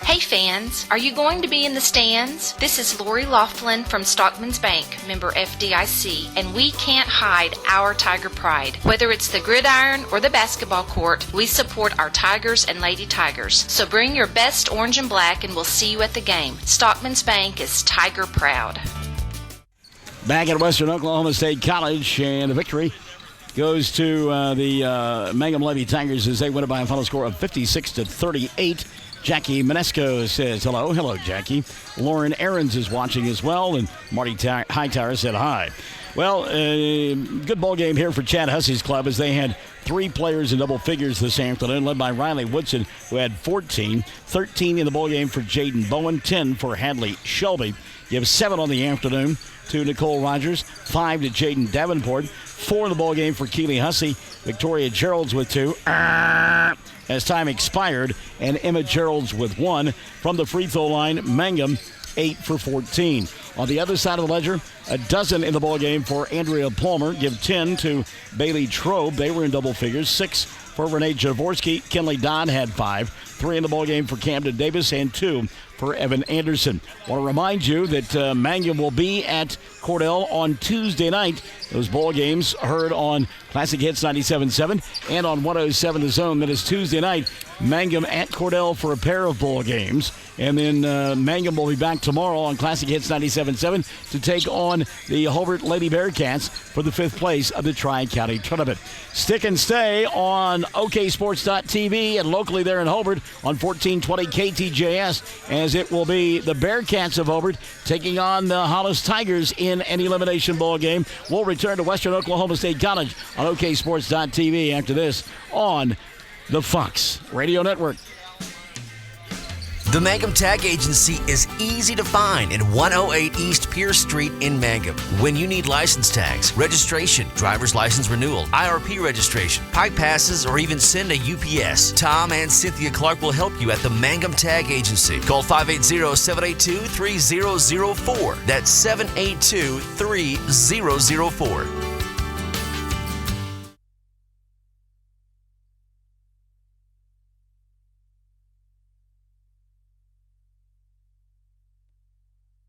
Hey fans, are you going to be in the stands? This is Lori Laughlin from Stockman's Bank, member FDIC, and we can't hide our Tiger pride. Whether it's the gridiron or the basketball court, we support our Tigers and Lady Tigers. So bring your best orange and black and we'll see you at the game. Stockman's Bank is Tiger proud. Back at Western Oklahoma State College, and the victory goes to the Mangum Lady Tigers as they win it by a final score of 56-38. Jackie Manesco says hello. Hello, Jackie. Lauren Ahrens is watching as well, and Marty Hightower said hi. Well, good ball game here for Chad Hussey's club as they had 3 players in double figures this afternoon, led by Riley Woodson, who had 14. 13 in the ball game for Jaden Bowen, 10 for Hadley Shelby. You have 7 on the afternoon to Nicole Rogers, 5 to Jaden Davenport, 4 in the ball game for Keely Hussey. Victoria Geralds with 2. As time expired, and Emma Geralds with 1. From the free throw line, Mangum 8 for 14. On the other side of the ledger, a dozen in the ball game for Andrea Palmer. Give 10 to Bailey Trobe. They were in double figures. 6 for Renee Jaworski. Kenley Dodd had 5. 3 in the ball game for Camden Davis and 2 for Evan Anderson. I want to remind you that Mangum will be at Cordell on Tuesday night. Those ball games heard on Classic Hits 97.7 and on 107 The Zone. That is Tuesday night. Mangum at Cordell for a pair of ball games. And then Mangum will be back tomorrow on Classic Hits 97.7 to take on the Hobart Lady Bearcats for the 5th place of the Tri-County Tournament. Stick and stay on OKSports.tv and locally there in Hobart on 1420 KTJS, as it will be the Bearcats of Hobart taking on the Hollis Tigers in an elimination ball game. We'll return to Western Oklahoma State College on OKSports.tv after this on the Fox Radio Network. The Mangum Tag Agency is easy to find in 108 East Pierce Street in Mangum. When you need license tags, registration, driver's license renewal, IRP registration, pipe passes, or even send a UPS, Tom and Cynthia Clark will help you at the Mangum Tag Agency. Call 580-782-3004. That's 782-3004.